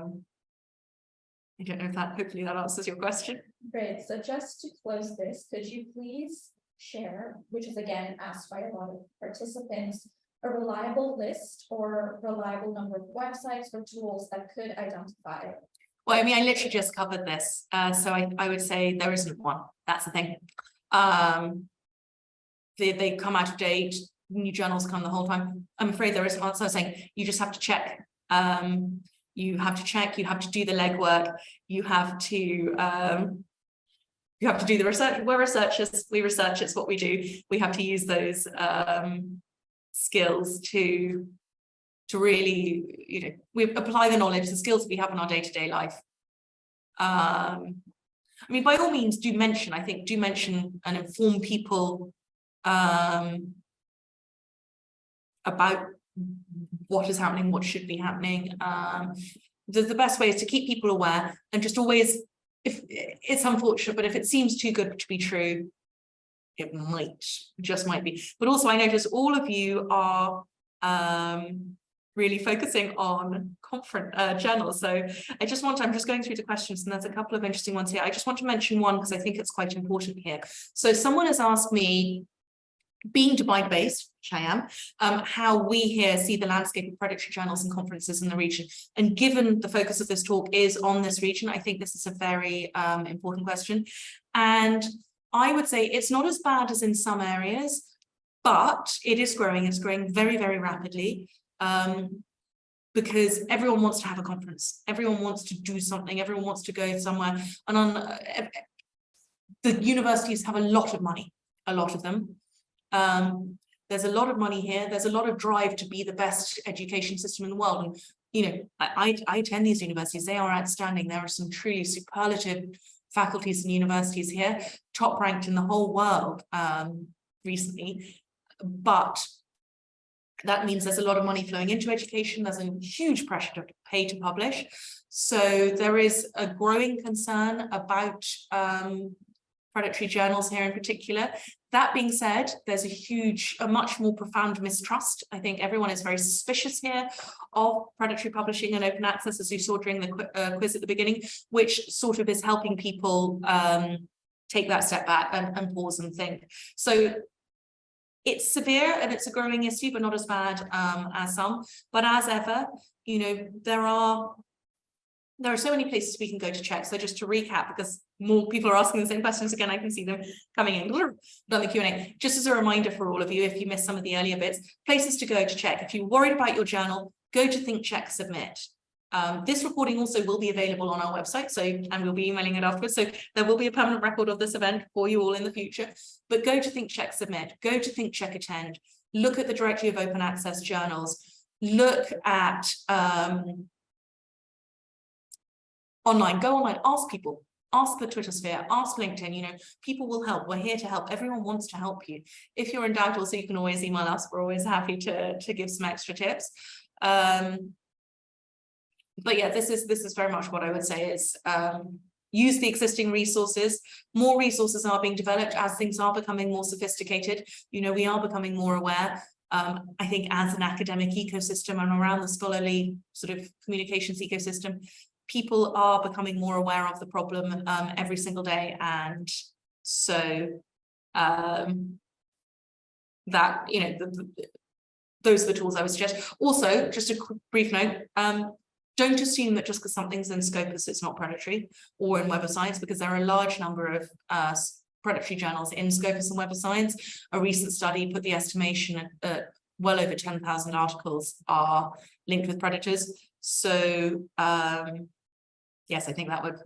don't know if that, hopefully that answers your question. Great. So just to close this, could you please share, which is again asked by a lot of participants, a reliable list or reliable number of websites or tools that could identify? Well, I mean, I literally just covered this. So I would say there isn't one. That's the thing. They come out of date, new journals come the whole time. I'm afraid there isn't one. So I'm saying you just have to check. You have to check, you have to do the legwork, you have to do the research. We're researchers, we research, it's what we do. We have to use those skills to really, you know, we apply the knowledge, the skills we have in our day-to-day life. I mean, by all means, do mention and inform people about what is happening, what should be happening. The best way is to keep people aware, and just always, if it's unfortunate, but if it seems too good to be true, it just might be. But also I notice all of you are really focusing on conference journals. So I'm just going through the questions, and there's a couple of interesting ones here. I just want to mention one because I think it's quite important here. So someone has asked me, being Dubai-based, which I am, how we here see the landscape of predatory journals and conferences in the region. And given the focus of this talk is on this region, I think this is a very important question. And I would say it's not as bad as in some areas, but it is growing. It's growing very, very rapidly. Because everyone wants to have a conference, everyone wants to do something, everyone wants to go somewhere, and the universities have a lot of money, a lot of them. There's a lot of money here, there's a lot of drive to be the best education system in the world, and you know, I attend these universities, they are outstanding. There are some truly superlative faculties and universities here, top ranked in the whole world recently, but that means there's a lot of money flowing into education. There's a huge pressure to pay to publish. So there is a growing concern about predatory journals here in particular. That being said, there's a much more profound mistrust. I think everyone is very suspicious here of predatory publishing and open access, as you saw during the quiz at the beginning, which sort of is helping people take that step back and pause and think. So it's severe and it's a growing issue, but not as bad as some. But as ever, you know, there are so many places we can go to check. So just to recap, because more people are asking the same questions again, I can see them coming in on the Q&A. Just as a reminder for all of you, if you missed some of the earlier bits, places to go to check. If you're worried about your journal, go to Think, Check, Submit. This recording also will be available on our website, and we'll be emailing it afterwards. So there will be a permanent record of this event for you all in the future. But go to Think, Check, Submit. Go to Think, Check, Attend. Look at the Directory of Open Access journals. Look at online. Go online. Ask people. Ask the Twitter sphere. Ask LinkedIn. You know, people will help. We're here to help. Everyone wants to help you. If you're in doubt, also you can always email us. We're always happy to give some extra tips. But yeah, this is very much what I would say is use the existing resources. More resources are being developed as things are becoming more sophisticated. You know, we are becoming more aware. I think as an academic ecosystem and around the scholarly sort of communications ecosystem, people are becoming more aware of the problem every single day. And so that, you know, those are the tools I would suggest. Also, just a quick, brief note, don't assume that just because something's in Scopus, it's not predatory, or in Web of Science, because there are a large number of predatory journals in Scopus and Web of Science. A recent study put the estimation at well over 10,000 articles are linked with predators. So yes, I think that would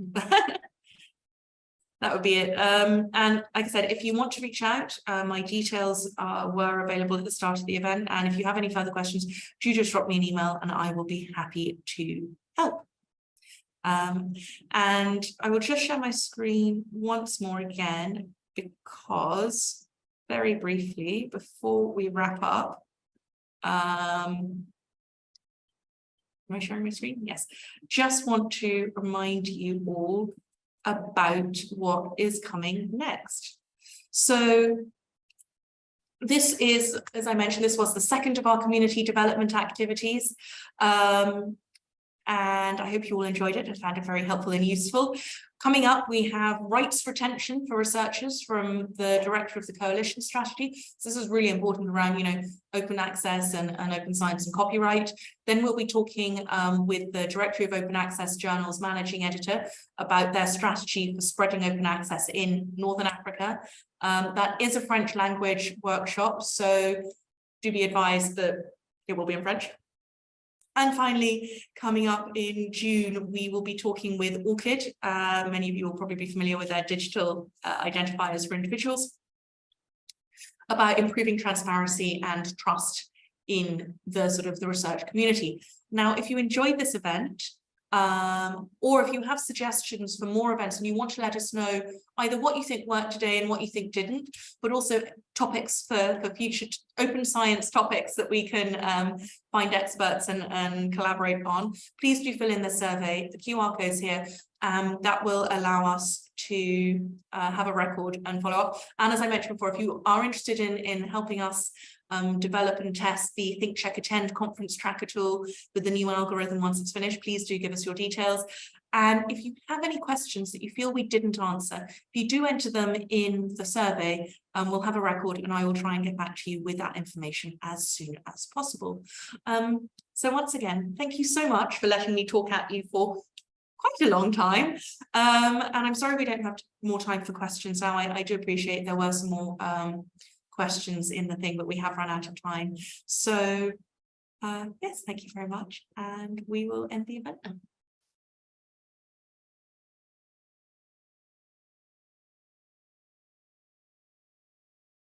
that would be it. And like I said, if you want to reach out, my details were available at the start of the event. And if you have any further questions, do just drop me an email and I will be happy to help. And I will just share my screen once more again, because very briefly before we wrap up, am I sharing my screen? Yes. Just want to remind you all about what is coming next. So this is, as I mentioned, this was the second of our community development activities. And I hope you all enjoyed it and found it very helpful and useful. Coming up, we have rights retention for researchers from the director of the coalition strategy. So this is really important around, you know, open access and open science and copyright. Then we'll be talking with the Directory of Open Access Journals managing editor about their strategy for spreading open access in Northern Africa. That is a French language workshop, so do be advised that it will be in French. And finally, coming up in June, we will be talking with ORCID. Many of you will probably be familiar with their digital identifiers for individuals, about improving transparency and trust in the sort of the research community. Now, if you enjoyed this event, or if you have suggestions for more events and you want to let us know either what you think worked today and what you think didn't, but also topics for future open science topics that we can find experts and collaborate on, please do fill in the survey. The QR code's here. That will allow us to have a record and follow up. And as I mentioned before, if you are interested in helping us develop and test the Think, Check, Attend conference tracker tool with the new algorithm once it's finished, please do give us your details. And if you have any questions that you feel we didn't answer, if you do enter them in the survey, we'll have a record and I will try and get back to you with that information as soon as possible. So once again, thank you so much for letting me talk at you for quite a long time. And I'm sorry we don't have more time for questions now. I do appreciate there were some more questions in the thing, but we have run out of time. So yes, thank you very much. And we will end the event now.